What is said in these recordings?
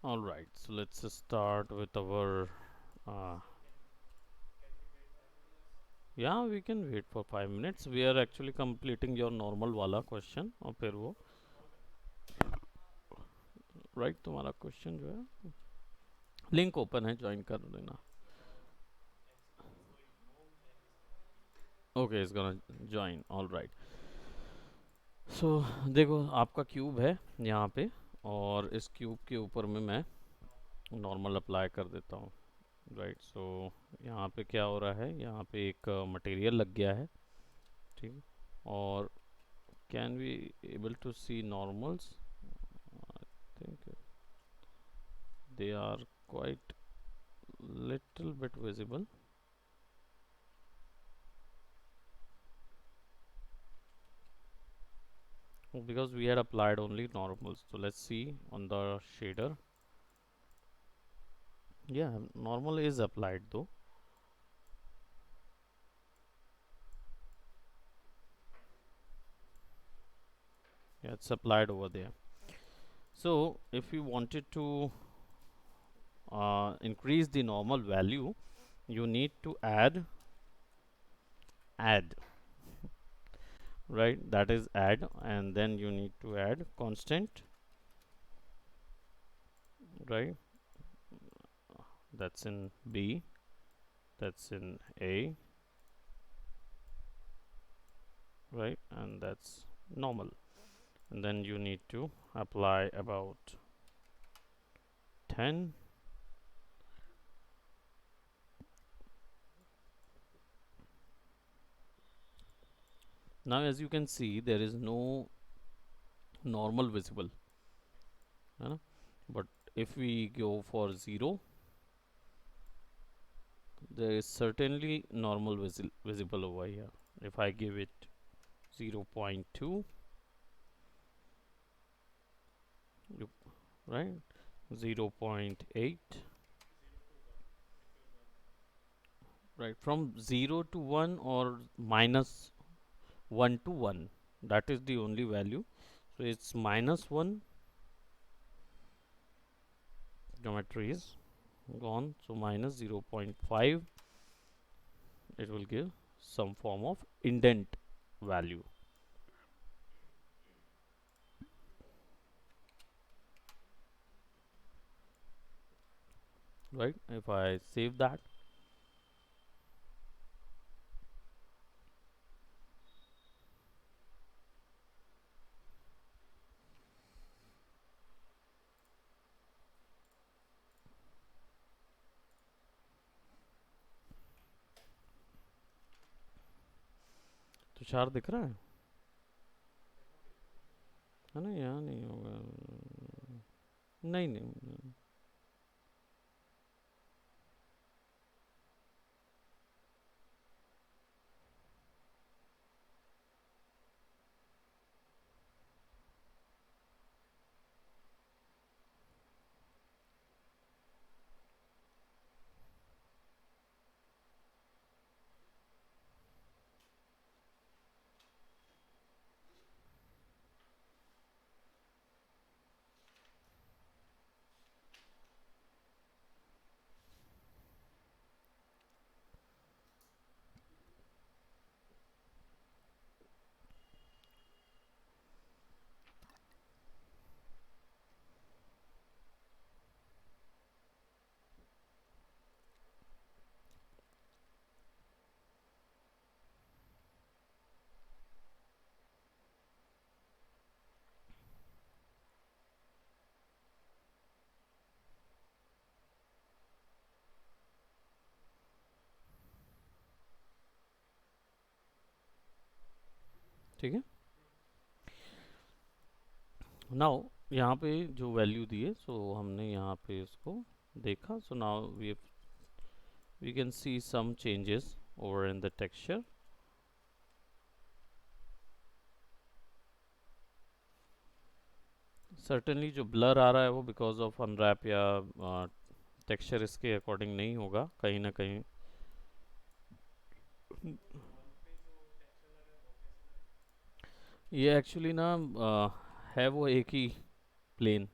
All right, so let's start with our. Uh, yeah, we can wait for 5 minutes. We are actually completing your normal वाला question और फिर वो right तुम्हारा question जो है link open है join कर लेना. Okay is gonna join all right. So देखो आपका क्यूब है यहाँ पे और इस क्यूब के ऊपर में मैं नॉर्मल अप्लाई कर देता हूँ. राइट सो यहाँ पे क्या हो रहा है, यहाँ पे एक मटेरियल लग गया है. ठीक है. और can we able to see normals. I think they are quite little bit visible. Because we had applied only normals, so let's see on the shader. Yeah, normal is applied though. Yeah, it's applied over there. So if you wanted to increase the normal value, you need to add, right? That is add, and then you need to add constant, right? That's in B, that's in A, right? And that's normal. And then you need to apply about 10. Now as you can see there is no normal visible, है ना? But if we go for 0, there is certainly normal visible over here. If I give it 0.2, right, 0.8, right, from 0 to 1 or minus 1 to 1, that is the only value. So it's minus 1, geometry is gone, so minus 0.5, it will give some form of indent value, right? If I save that, Tushar दिख रहा है ना? यहाँ नहीं होगा. नहीं नहीं. ठीक है. नाउ यहाँ पे जो वैल्यू दिए, सो हमने यहाँ पे इसको देखा. So now we can see some changes over in the texture. Certainly जो blur आ रहा है वो because of unwrap या texture इसके according नहीं होगा कहीं ना कहीं. ये एक्चुअली ना है वो एक ही प्लेन.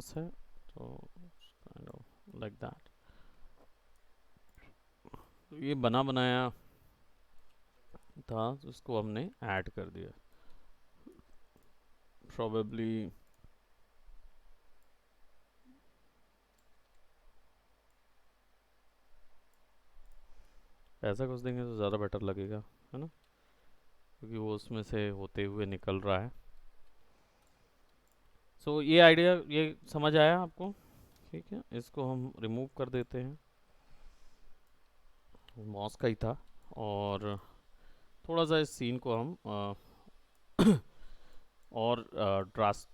मॉस है, तो काइंड ऑफ लाइक दैट। ये बना बनाया था, तो इसको हमने ऐड कर दिया। प्रोबेबली ऐसा कुछ देंगे तो ज़्यादा बेटर लगेगा, है ना, क्योंकि वो उसमें से होते हुए निकल रहा है। सो ये आइडिया, ये समझ आया आपको? ठीक है, इसको हम रिमूव कर देते हैं, मॉस का ही था। और थोड़ा सा इस सीन को हम और ड्रास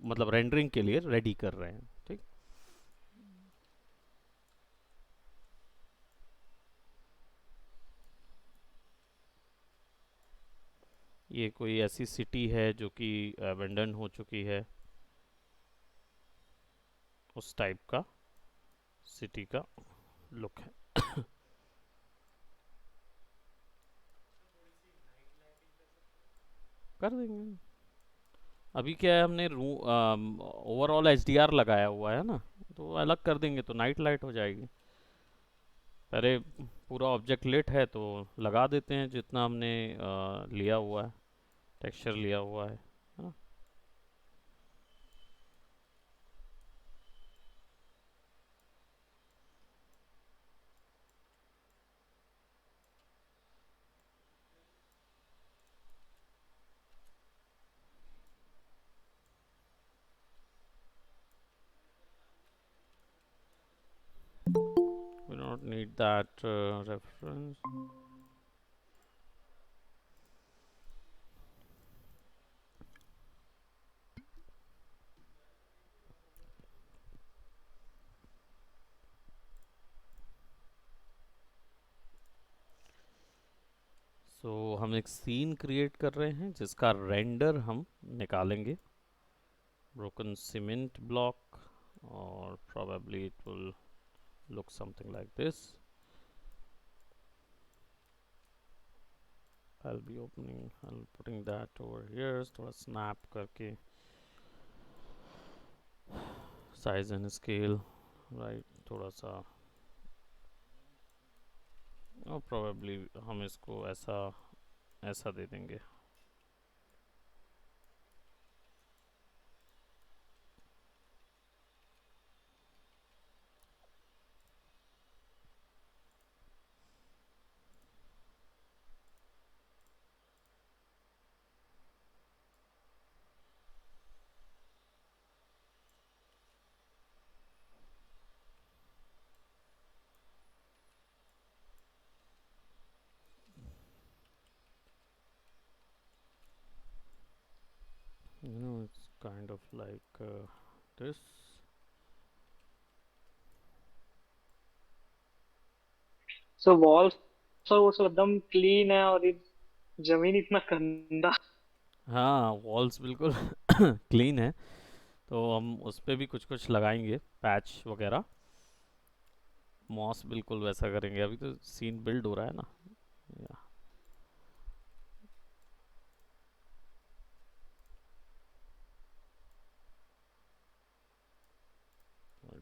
मतलब रेंडरिंग के लिए रेडी कर रहे हैं। ठीक, ये कोई ऐसी सिटी है जो कि अबेंडन हो चुकी है, उस टाइप का सिटी का लुक है। कर देंगे। अभी क्या है, हमने ओवरऑल एचडीआर लगाया हुआ है ना, तो अलग कर देंगे तो नाइट लाइट हो जाएगी। पहले पूरा ऑब्जेक्ट लेट है तो लगा देते हैं जितना हमने लिया हुआ है, टेक्सचर लिया हुआ है ना। We don't need that reference. सो हम एक सीन क्रिएट कर रहे हैं जिसका रेंडर हम निकालेंगे, broken cement block, or probably it will look something like this. I'll be opening, I'll putting that over here, थोड़ा snap करके size and scale, right, थोड़ा सा, और probably हम इसको ऐसा ऐसा दे देंगे। You know, it's kind of like this. So walls और वो सब एकदम क्लीन है, और ये जमीन इतना गंदा। हाँ, वॉल्स बिल्कुल क्लीन है, तो हम उस पर भी कुछ कुछ लगाएंगे, पैच वगैरह। मॉस बिल्कुल वैसा करेंगे, अभी तो सीन बिल्ड हो रहा है ना। या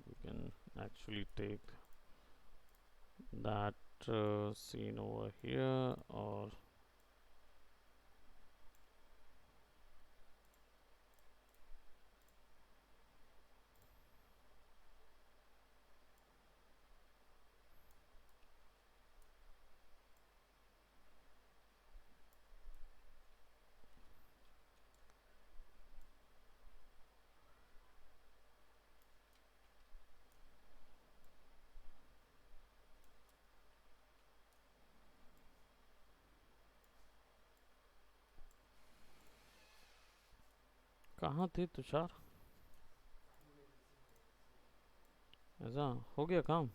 we can actually take that scene over here, और कहाँ थे तुषार? ऐसा हो गया काम,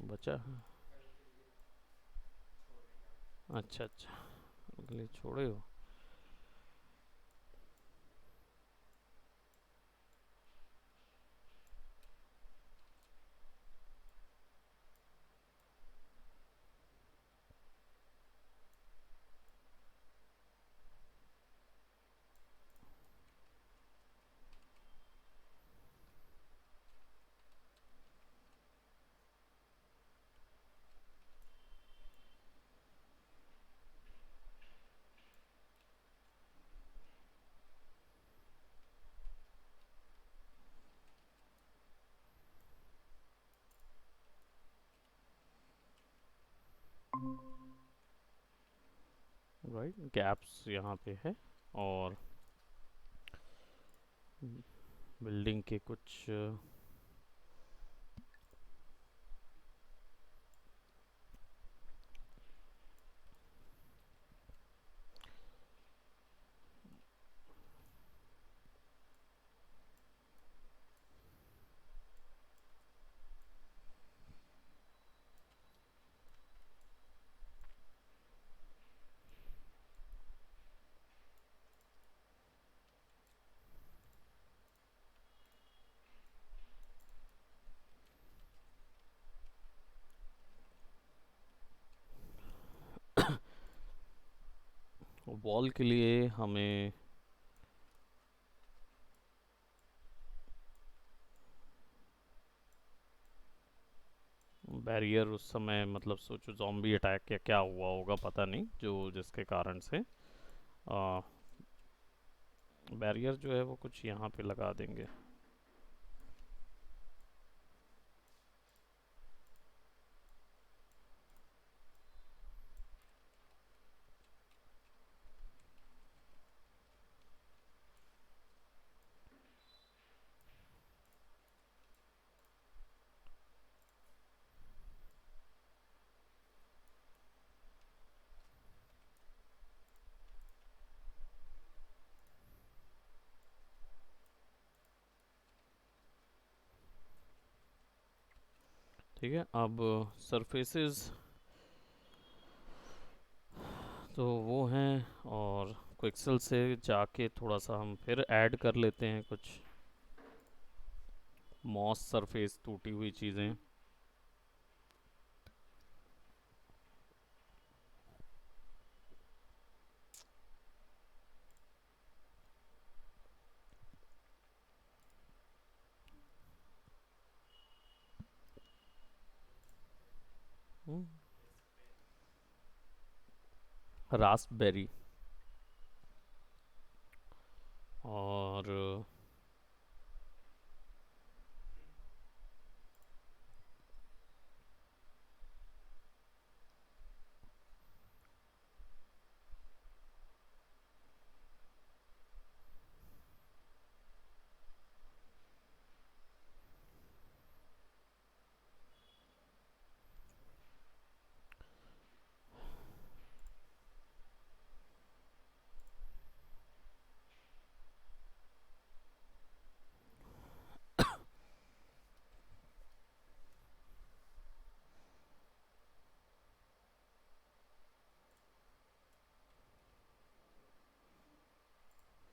बचा है? अच्छा अच्छा, अगले छोड़े हो। राइट, गैप्स यहाँ पे है। और बिल्डिंग के कुछ वॉल के लिए हमें बैरियर उस समय, मतलब सोचो जॉम्बी अटैक या क्या हुआ होगा पता नहीं, जो जिसके कारण से बैरियर जो है वो कुछ यहाँ पे लगा देंगे। ठीक है, अब सरफेसेस तो वो हैं, और क्विक्सेल से जाके थोड़ा सा हम फिर ऐड कर लेते हैं कुछ मॉस सरफेस, टूटी हुई चीज़ें। रास्पबेरी, और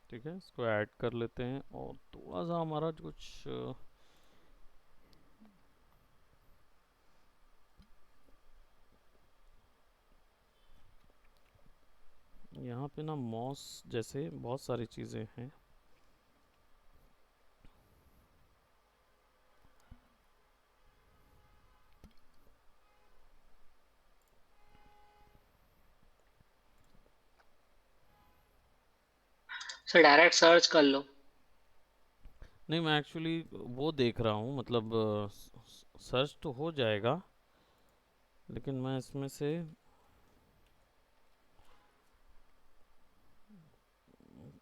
ठीक है, इसको ऐड कर लेते हैं। और थोड़ा सा हमारा कुछ यहाँ पे ना मॉस जैसे बहुत सारी चीज़ें हैं। सर डायरेक्ट सर्च कर लो। नहीं, मैं एक्चुअली वो देख रहा हूँ, मतलब सर्च तो हो जाएगा, लेकिन मैं इसमें से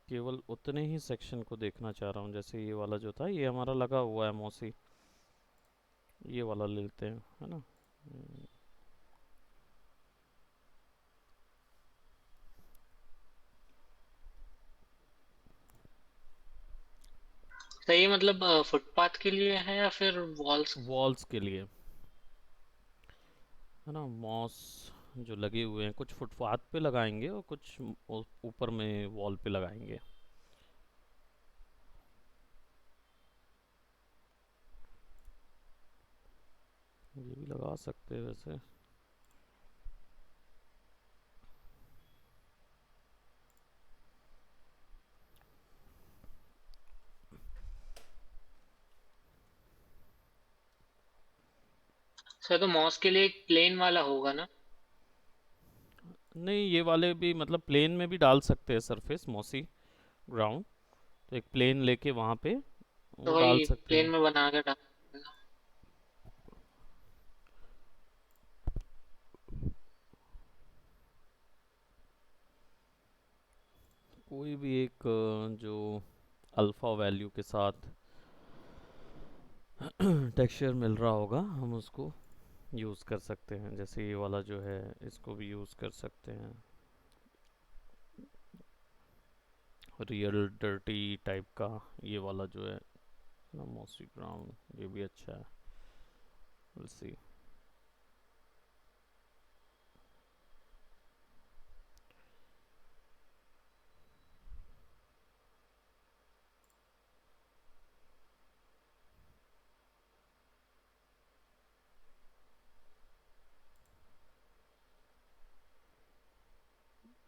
केवल उतने ही सेक्शन को देखना चाह रहा हूँ। जैसे ये वाला जो था, ये हमारा लगा हुआ है मौसी, ये वाला ले लेते हैं, है ना। तो ये मतलब फुटपाथ के लिए है या फिर वॉल्स? वॉल्स के लिए, है ना। मॉस जो लगे हुए हैं कुछ फुटपाथ पे लगाएंगे, और कुछ ऊपर में वॉल पे लगाएंगे। ये भी लगा सकते हैं वैसे। सर तो मॉस के लिए एक प्लेन वाला होगा ना? नहीं, ये वाले भी मतलब प्लेन में भी डाल सकते हैं सरफेस मॉसी ग्राउंड, तो एक प्लेन लेके वहाँ पे तो वो डाल वही सकते प्लेन हैं। में बना के डाल। कोई भी एक जो अल्फ़ा वैल्यू के साथ टेक्सचर मिल रहा होगा हम उसको यूज़ कर सकते हैं। जैसे ये वाला जो है इसको भी यूज़ कर सकते हैं। रियल डर्टी टाइप का ये वाला जो है ना, मॉसी ग्राउंड, ये भी अच्छा है। Will see.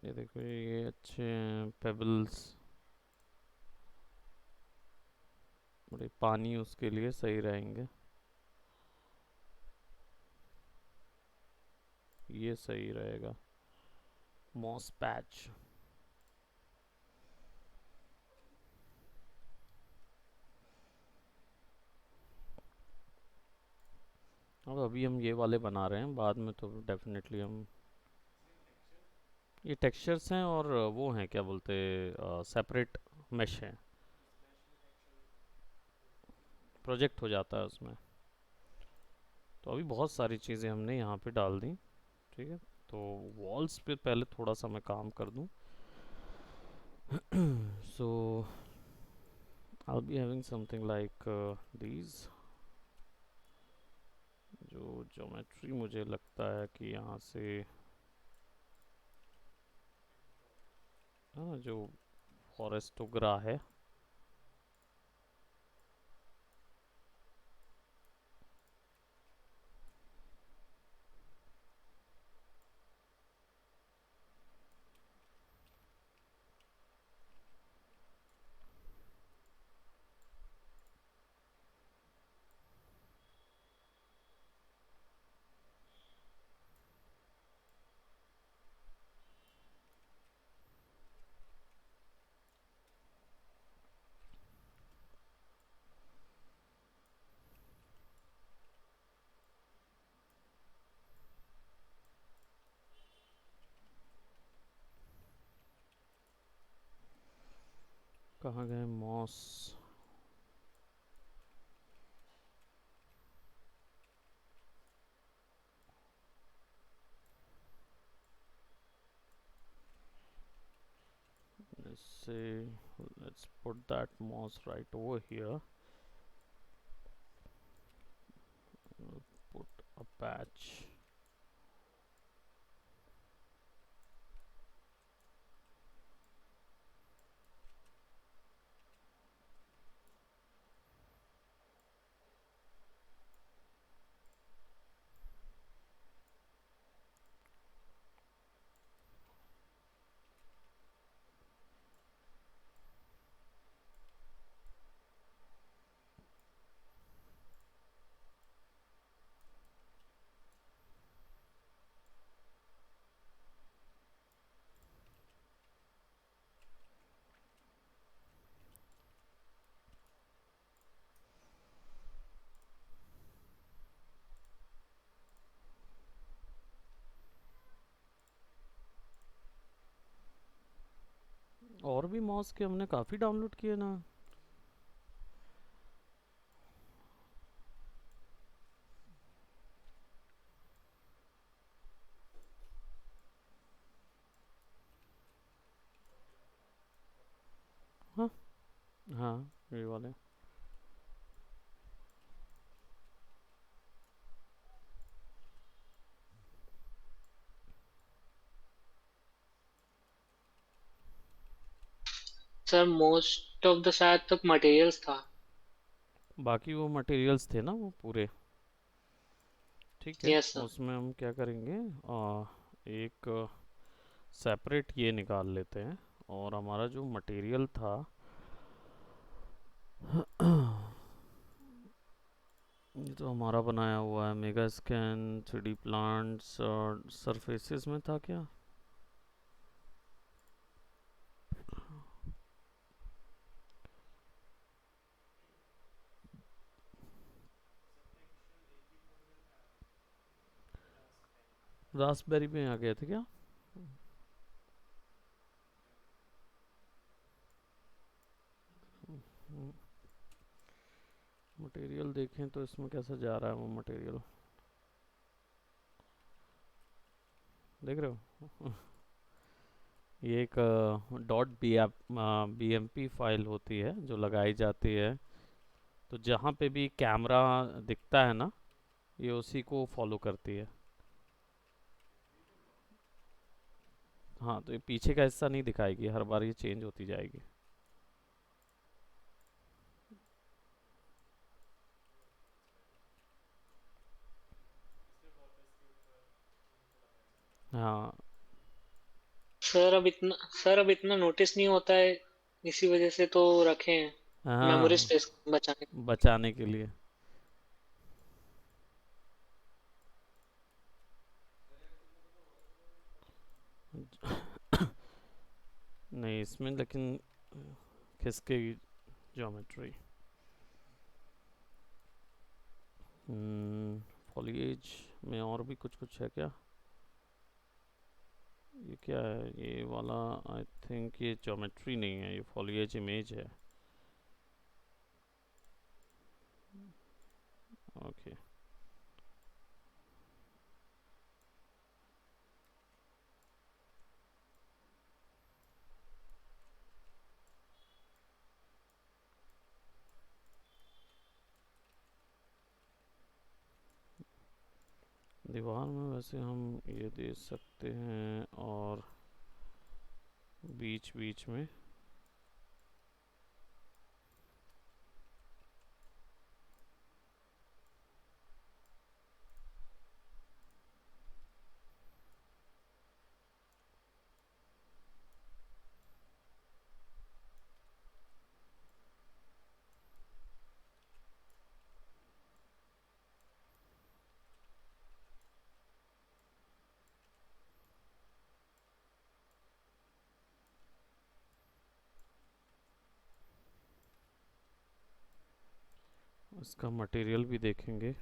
ये देखो ये अच्छे हैं पेबल्स, बड़े पानी उसके लिए सही रहेंगे। ये सही रहेगा। Moss patch. अब अभी हम ये वाले बना रहे हैं, बाद में तो डेफिनेटली हम ये टेक्सचर्स हैं और वो हैं क्या बोलते, सेपरेट मेश हैं, प्रोजेक्ट हो जाता है उसमें। तो अभी बहुत सारी चीज़ें हमने यहाँ पे डाल दी। ठीक है, तो वॉल्स पे पहले थोड़ा सा मैं काम कर दूँ। So I be having something like these, जो ज्योमेट्री मुझे लगता है कि यहाँ से जो फॉरेस्टोग्रा है, कहाँ गए moss. Let's say, let's put that mouse right over here. We'll put a patch. और भी मॉस के हमने काफ़ी डाउनलोड किए ना। हाँ, हाँ, ये वाले। सर मोस्ट ऑफ द शायद तक मटेरियल्स था। बाकी वो मटेरियल्स थे ना वो पूरे। ठीक है, यस सर। उसमें हम क्या करेंगे, एक सेपरेट ये निकाल लेते हैं। और हमारा जो मटेरियल था ये तो हमारा बनाया हुआ है, मेगा स्कैन, 3D प्लांट्स और सरफेसेस में था क्या। रास्पबेरी में आ गए थे क्या। मटेरियल देखें तो इसमें कैसा जा रहा है वो मटेरियल, देख रहे हो? ये एक dot B M P file होती है जो लगाई जाती है, तो जहाँ पे भी कैमरा दिखता है ना, ये उसी को फॉलो करती है। हाँ, तो ये पीछे का हिस्सा नहीं दिखाएगी, हर बार ये चेंज होती जाएगी। हाँ। सर अब इतना नोटिस नहीं होता है, इसी वजह से तो रखे हैं, मेमोरी हाँ, स्पेस बचाने। बचाने के लिए। नहीं इसमें लेकिन खिसकेगी ज्योमेट्री। फॉलिएज में और भी कुछ कुछ है क्या? ये क्या है ये वाला? आई थिंक ये ज्योमेट्री नहीं है, ये फॉलिएज इमेज है। ओके। दीवार में वैसे हम ये दे सकते हैं, और बीच बीच में इसका मटेरियल भी देखेंगे,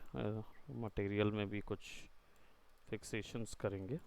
मटेरियल में भी कुछ फिक्सेशंस करेंगे।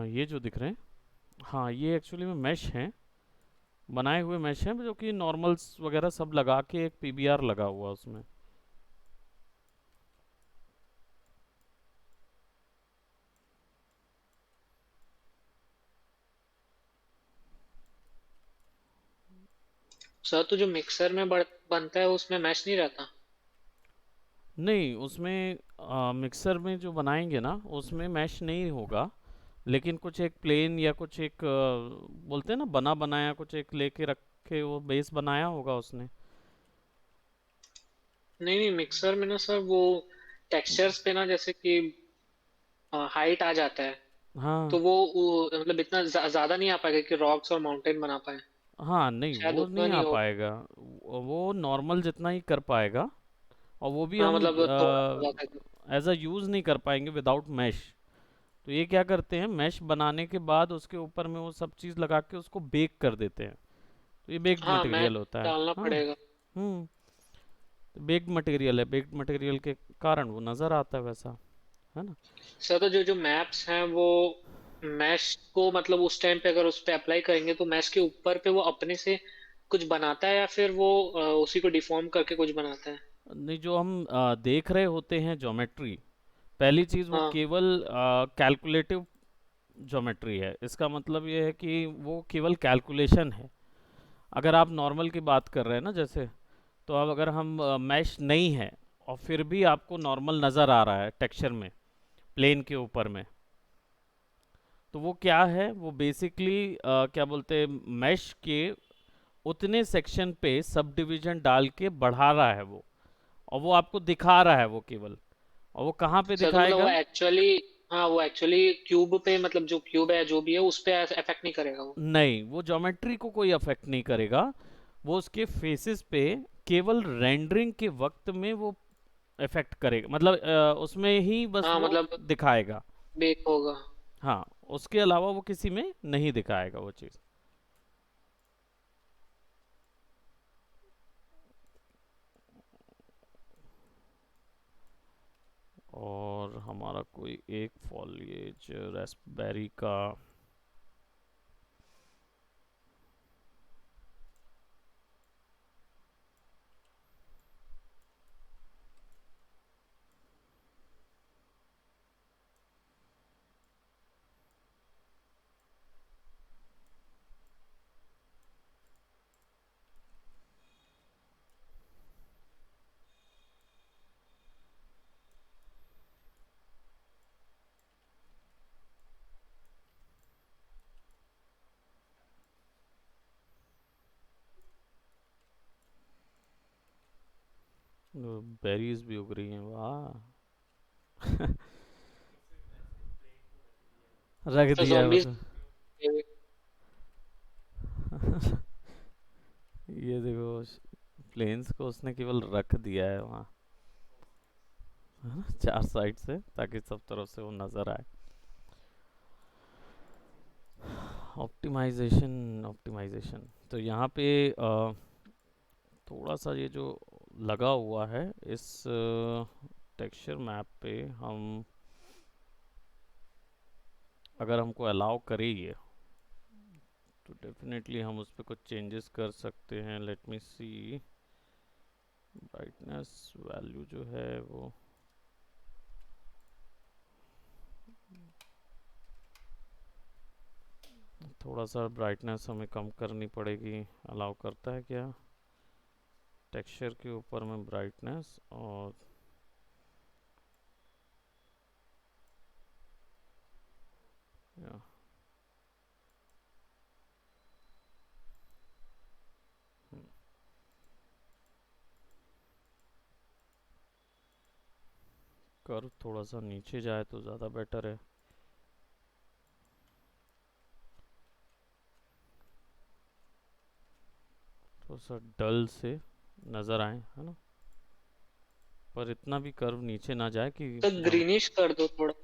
ये जो दिख रहे हैं, हाँ ये एक्चुअली में मैश हैं, बनाए हुए मैश हैं, जो कि नॉर्मल्स वगैरह सब लगा के एक पीबीआर लगा हुआ उसमें। सर तो जो मिक्सर में बनता है उसमें मैश नहीं रहता? नहीं उसमें मिक्सर में जो बनाएंगे ना उसमें मैश नहीं होगा, लेकिन कुछ एक प्लेन या कुछ एक बोलते हैं ना बना बनाया कुछ एक लेके रखे, वो बेस बनाया होगा उसने। नहीं नहीं, मिक्सर में ना सर वो टेक्सचर्स पे ना, जैसे कि हाइट आ जाता है, हाँ। तो वो मतलब इतना ज्यादा नहीं आ पाएगा कि रॉक्स और माउंटेन बना पाए। हाँ नहीं, शायद वो उतना नहीं आ नहीं हो। पाएगा, वो नॉर्मल जितना ही कर पाएगा। और वो भी हाँ हम मतलब थोड़ा हो जाता है। एज अ यूज़ नहीं कर पाएंगे विदाउट मैश। तो ये क्या करते हैं, मैश बनाने के बाद उसके ऊपर में वो सब चीज़ लगा के उसको बेक कर देते हैं। तो ये बेक्ड हाँ मैं मटेरियल होता है। डालना हाँ। पड़ेगा। हम्म। बेक्ड मटेरियल है, बेक्ड मटेरियल के कारण वो नज़र आता है वैसा, है ना। सर तो जो जो मैप्स हैं वो मैश को मतलब उस टाइम पे अगर उस पे अप्लाई करेंगे तो मैश के ऊपर पे वो अपने से कुछ बनाता है या फिर वो उसी को डिफॉर्म करके कुछ बनाता है? नहीं, जो हम देख रहे होते हैं ज्योमेट्री, पहली चीज़ वो हाँ केवल कैलकुलेटिव ज्योमेट्री है। इसका मतलब ये है कि वो केवल कैलकुलेशन है। अगर आप नॉर्मल की बात कर रहे हैं ना, जैसे, तो अब अगर हम मैश नहीं है और फिर भी आपको नॉर्मल नज़र आ रहा है टेक्सचर में, प्लेन के ऊपर में, तो वो क्या है, वो बेसिकली क्या बोलते हैं, मैश के उतने सेक्शन पे सब डिवीजन डाल के बढ़ा रहा है वो, और वो आपको दिखा रहा है वो केवल। और वो कहाँ पे सर तो मतलब वो दिखाएगा? एक्चुअली, हाँ वो एक्चुअली क्यूब पे मतलब जो क्यूब है जो भी है उस पे इफेक्ट नहीं करेगा वो? नहीं, वो ज्योमेट्री को कोई अफेक्ट नहीं करेगा। वो उसके फेसेस पे केवल रेंडरिंग के वक्त में वो इफेक्ट करेगा, मतलब उसमें ही बस हाँ वो मतलब दिखाएगा। बेक होगा। हाँ, उसके अलावा वो किसी में नहीं दिखाएगा वो चीज़। और हमारा कोई एक फॉलिएज रास्पबेरी का। बेरीज भी उग रही हैं, वाह। रख तो दिया है zombies। मतलब। ये देखो, प्लेन्स को उसने केवल रख दिया है वहाँ, है ना, चार साइड से, ताकि सब तरफ से वो नज़र आए। ऑप्टिमाइजेशन, ऑप्टिमाइजेशन तो यहाँ पे थोड़ा सा ये जो लगा हुआ है इस टेक्सचर मैप पे, हम अगर हमको अलाउ करे ये, तो डेफिनेटली हम उस पर कुछ चेंजेस कर सकते हैं। लेट मी सी, ब्राइटनेस वैल्यू जो है वो, थोड़ा सा ब्राइटनेस हमें कम करनी पड़ेगी। अलाउ करता है क्या टेक्सचर के ऊपर में ब्राइटनेस? और या कर्व थोड़ा सा नीचे जाए तो ज़्यादा बेटर है। थोड़ा सा डल से नज़र आए, है ना, पर इतना भी कर्व नीचे ना जाए कि तो हम। ग्रीनिश कर दो थोड़ा।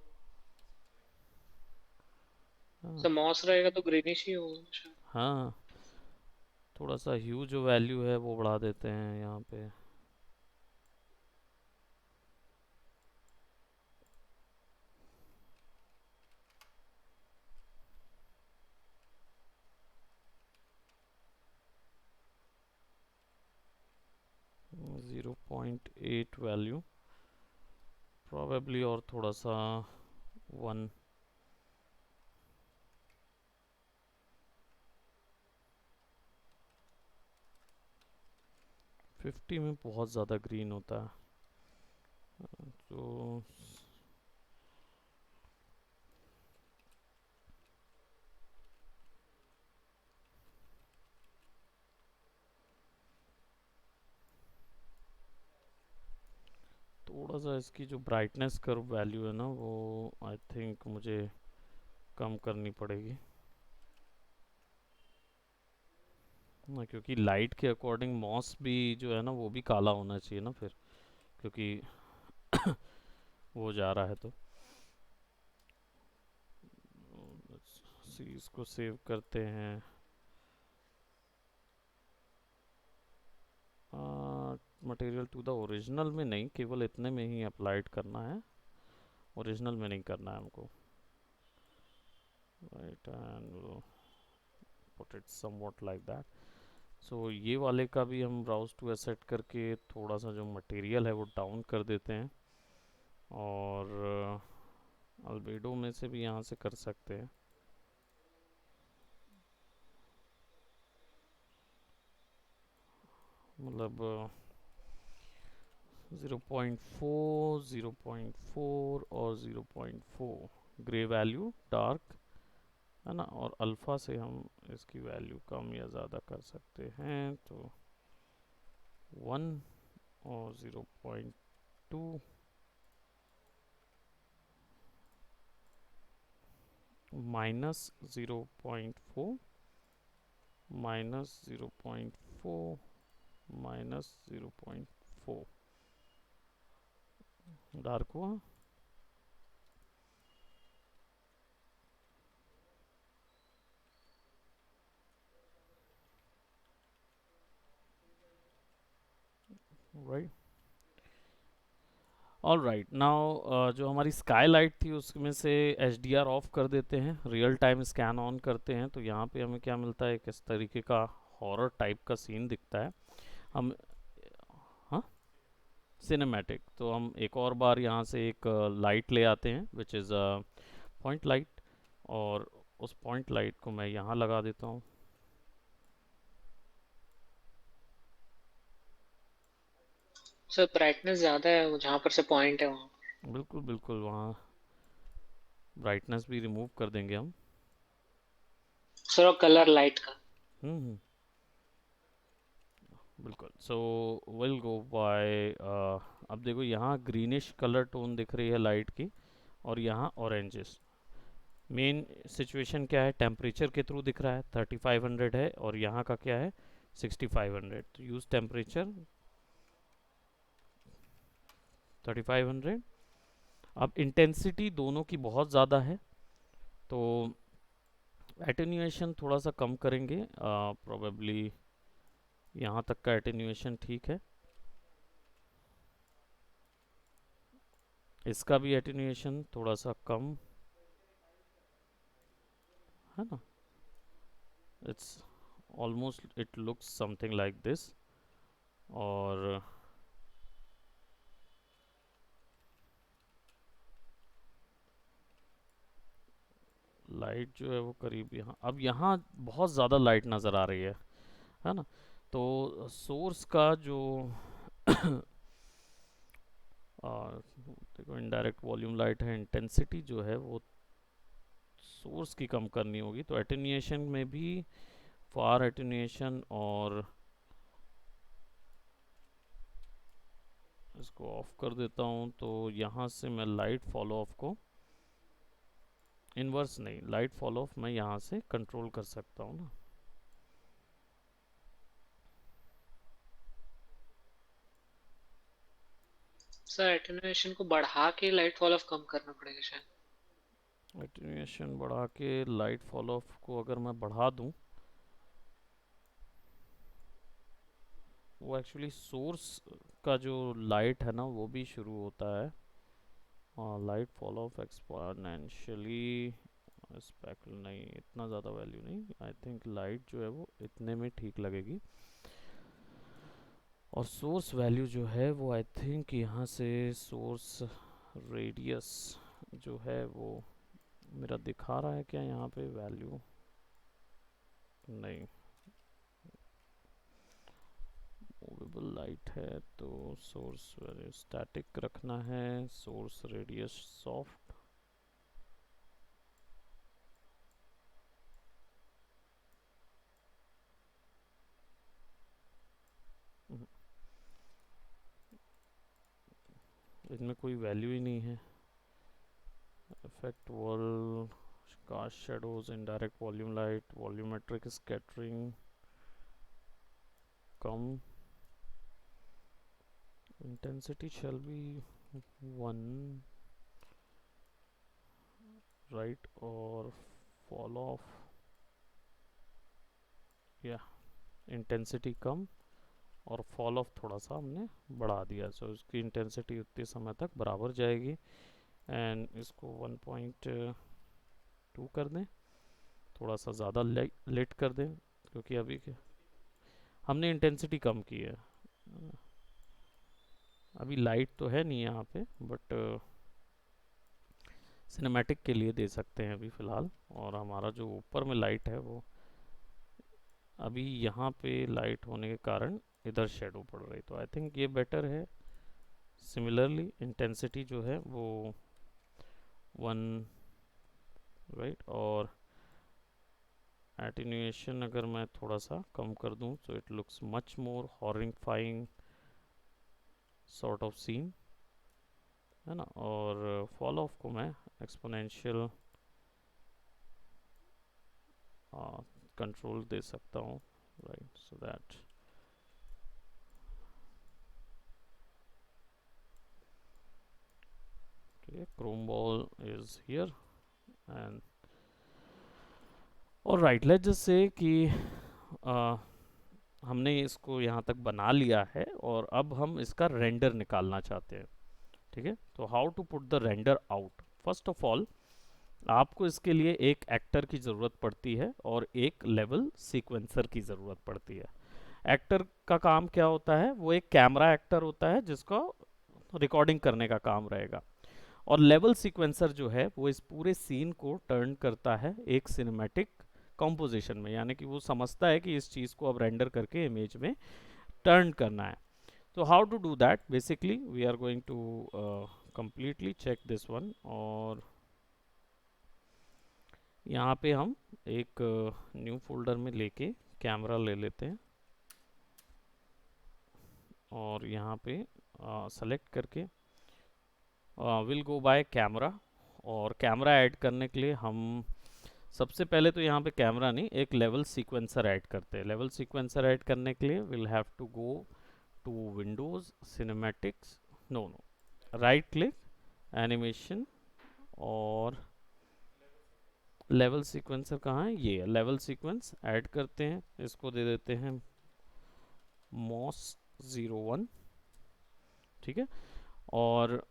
हाँ। तो मॉस रहेगा तो ग्रीनिश ही होगा शायद। हाँ, थोड़ा सा ह्यू जो वैल्यू है वो बढ़ा देते हैं यहाँ पे। 0.8 वैल्यू प्रॉबेबली, और थोड़ा सा 1। 50 में बहुत ज़्यादा ग्रीन होता है, तो थोड़ा सा इसकी जो ब्राइटनेस कर्व वैल्यू है ना, वो आई थिंक मुझे कम करनी पड़ेगी। हाँ, क्योंकि लाइट के अकॉर्डिंग मॉस भी जो है ना वो भी काला होना चाहिए ना फिर, क्योंकि वो जा रहा है तो। सी इसको सेव करते हैं। मटेरियल टू द ओरिजिनल में नहीं, केवल इतने में ही अप्लाइड करना है, ओरिजिनल में नहीं करना है हमको। Right, and put it somewhat like that. So ये वाले का भी हम ब्राउज टू एसेट करके थोड़ा सा जो मटेरियल है वो डाउन कर देते हैं, और अल्बेडो में से भी यहाँ से कर सकते हैं। मतलब 0.4, 0.4 और 0.4 ग्रे वैल्यू डार्क है ना, और अल्फ़ा से हम इसकी वैल्यू कम या ज़्यादा कर सकते हैं, तो 1 और 0.2 माइनस 0.4 माइनस 0.4 माइनस 0.4 डार्क हुआ। Right, all right. नाउ जो हमारी स्काई लाइट थी उसमें से एच डी आर ऑफ कर देते हैं, रियल टाइम स्कैन ऑन करते हैं, तो यहाँ पे हमें क्या मिलता है, किस तरीके का हॉरर टाइप का सीन दिखता है। हम, हाँ, सिनेमैटिक, तो हम एक और बार यहाँ से एक लाइट ले आते हैं विच इज़ पॉइंट लाइट, और उस पॉइंट लाइट को मैं यहाँ लगा देता हूँ। सर ब्राइटनेस ज्यादा है वो जहाँ पर से पॉइंट है वहाँ। बिल्कुल बिल्कुल, वहाँ ब्राइटनेस भी रिमूव कर देंगे हम। सर और कलर लाइट का। हम्म, बिल्कुल। सो विल गो बाय, अब देखो यहाँ ग्रीनिश कलर टोन दिख रही है लाइट की, और यहाँ ऑरेंजेस। मेन सिचुएशन क्या है, टेम्परेचर के थ्रू दिख रहा है 3500 है, और यहाँ का क्या है 6500, तो यूज़ टेम्परेचर 3500। अब इंटेंसिटी दोनों की बहुत ज़्यादा है, तो एटेन्यूएशन थोड़ा सा कम करेंगे, प्रोबेबली यहाँ तक का एटेन्यूएशन ठीक है। इसका भी एटेन्यूएशन थोड़ा सा कम है ना, it's almost it looks something like this. और लाइट जो है वो करीब यहाँ, अब यहाँ बहुत ज़्यादा लाइट नज़र आ रही है ना, तो सोर्स का जो देखो इनडायरेक्ट वॉल्यूम लाइट है, इंटेंसिटी जो है वो सोर्स की कम करनी होगी, तो एटेन्यूएशन में भी फार एटेन्यूएशन, और इसको ऑफ कर देता हूँ, तो यहाँ से मैं लाइट फॉलो ऑफ को, इन्वर्स नहीं, लाइट फॉलो ऑफ मैं यहाँ से कंट्रोल कर सकता हूँ ना। सर एटेन्यूएशन को बढ़ा के लाइट फॉल ऑफ कम करना पड़ेगा शायद। एटेन्यूएशन बढ़ा के लाइट फॉलो ऑफ को अगर मैं बढ़ा दूँ, वो एक्चुअली सोर्स का जो लाइट है ना वो भी शुरू होता है, light follow of exponentially speckle, नहीं इतना ज़्यादा वैल्यू नहीं, आई थिंक लाइट जो है वो इतने में ठीक लगेगी, और सोर्स वैल्यू जो है वो आई थिंक यहाँ से सोर्स रेडियस जो है वो मेरा दिखा रहा है क्या यहाँ पे वैल्यू, नहीं, मूवेबल लाइट है, तो सोर्स वैल्यू स्टैटिक रखना है, सोर्स रेडियस सॉफ्ट। इनमें कोई वैल्यू ही नहीं है। Effect wall, cast shadows, indirect volume light, volumetric scattering, come, intensity shall be 1, right, or fall off, या इंटेंसिटी कम और फॉल ऑफ थोड़ा सा हमने बढ़ा दिया, सो इसकी इंटेंसिटी उतने समय तक बराबर जाएगी। एंड इसको 1.2 कर दें, थोड़ा सा ज़्यादा लेट कर दें, क्योंकि अभी हमने इंटेंसिटी कम की है। अभी लाइट तो है नहीं यहाँ पे, बट सिनेमैटिक के लिए दे सकते हैं अभी फ़िलहाल। और हमारा जो ऊपर में लाइट है वो अभी यहाँ पे लाइट होने के कारण इधर शेडो पड़ रही, तो आई थिंक ये बेटर है। सिमिलरली इंटेंसिटी जो है वो 1, राइट, और एटीन्यूएशन अगर मैं थोड़ा सा कम कर दूं तो it looks much more horrifying sort of scene, है ना। और फॉल ऑफ को मैं एक्सपोनेंशियल कंट्रोल दे सकता हूँ, right, so that chrome ball is here and all right, let's just say कि हमने इसको यहाँ तक बना लिया है और अब हम इसका रेंडर निकालना चाहते हैं, ठीक है। तो how to put the render out, first of all आपको इसके लिए एक एक्टर की ज़रूरत पड़ती है और एक लेवल सीक्वेंसर की ज़रूरत पड़ती है। एक्टर का काम क्या होता है, वो एक कैमरा एक्टर होता है जिसको रिकॉर्डिंग करने का काम रहेगा, और लेवल सीक्वेंसर जो है वो इस पूरे सीन को टर्न करता है एक सिनेमैटिक कॉम्पोजिशन में, यानी कि वो समझता है कि इस चीज़ को अब रेंडर करके इमेज में टर्न करना है। तो how to do that, basically we are going to completely check this one, और यहाँ पे हम एक न्यू फोल्डर में लेके कैमरा ले लेते हैं और यहाँ पे सेलेक्ट करके विल गो बाय कैमरा, और कैमरा ऐड करने के लिए हम सबसे पहले तो यहाँ पे कैमरा नहीं, एक लेवल सीक्वेंसर ऐड करते हैं। लेवल सीक्वेंसर ऐड करने के लिए will have to go to windows, cinematics, no right click, animation, और लेवल सीक्वेंसर कहाँ है, ये लेवल सीक्वेंस ऐड करते हैं। इसको दे देते हैं मॉस 01, ठीक है। और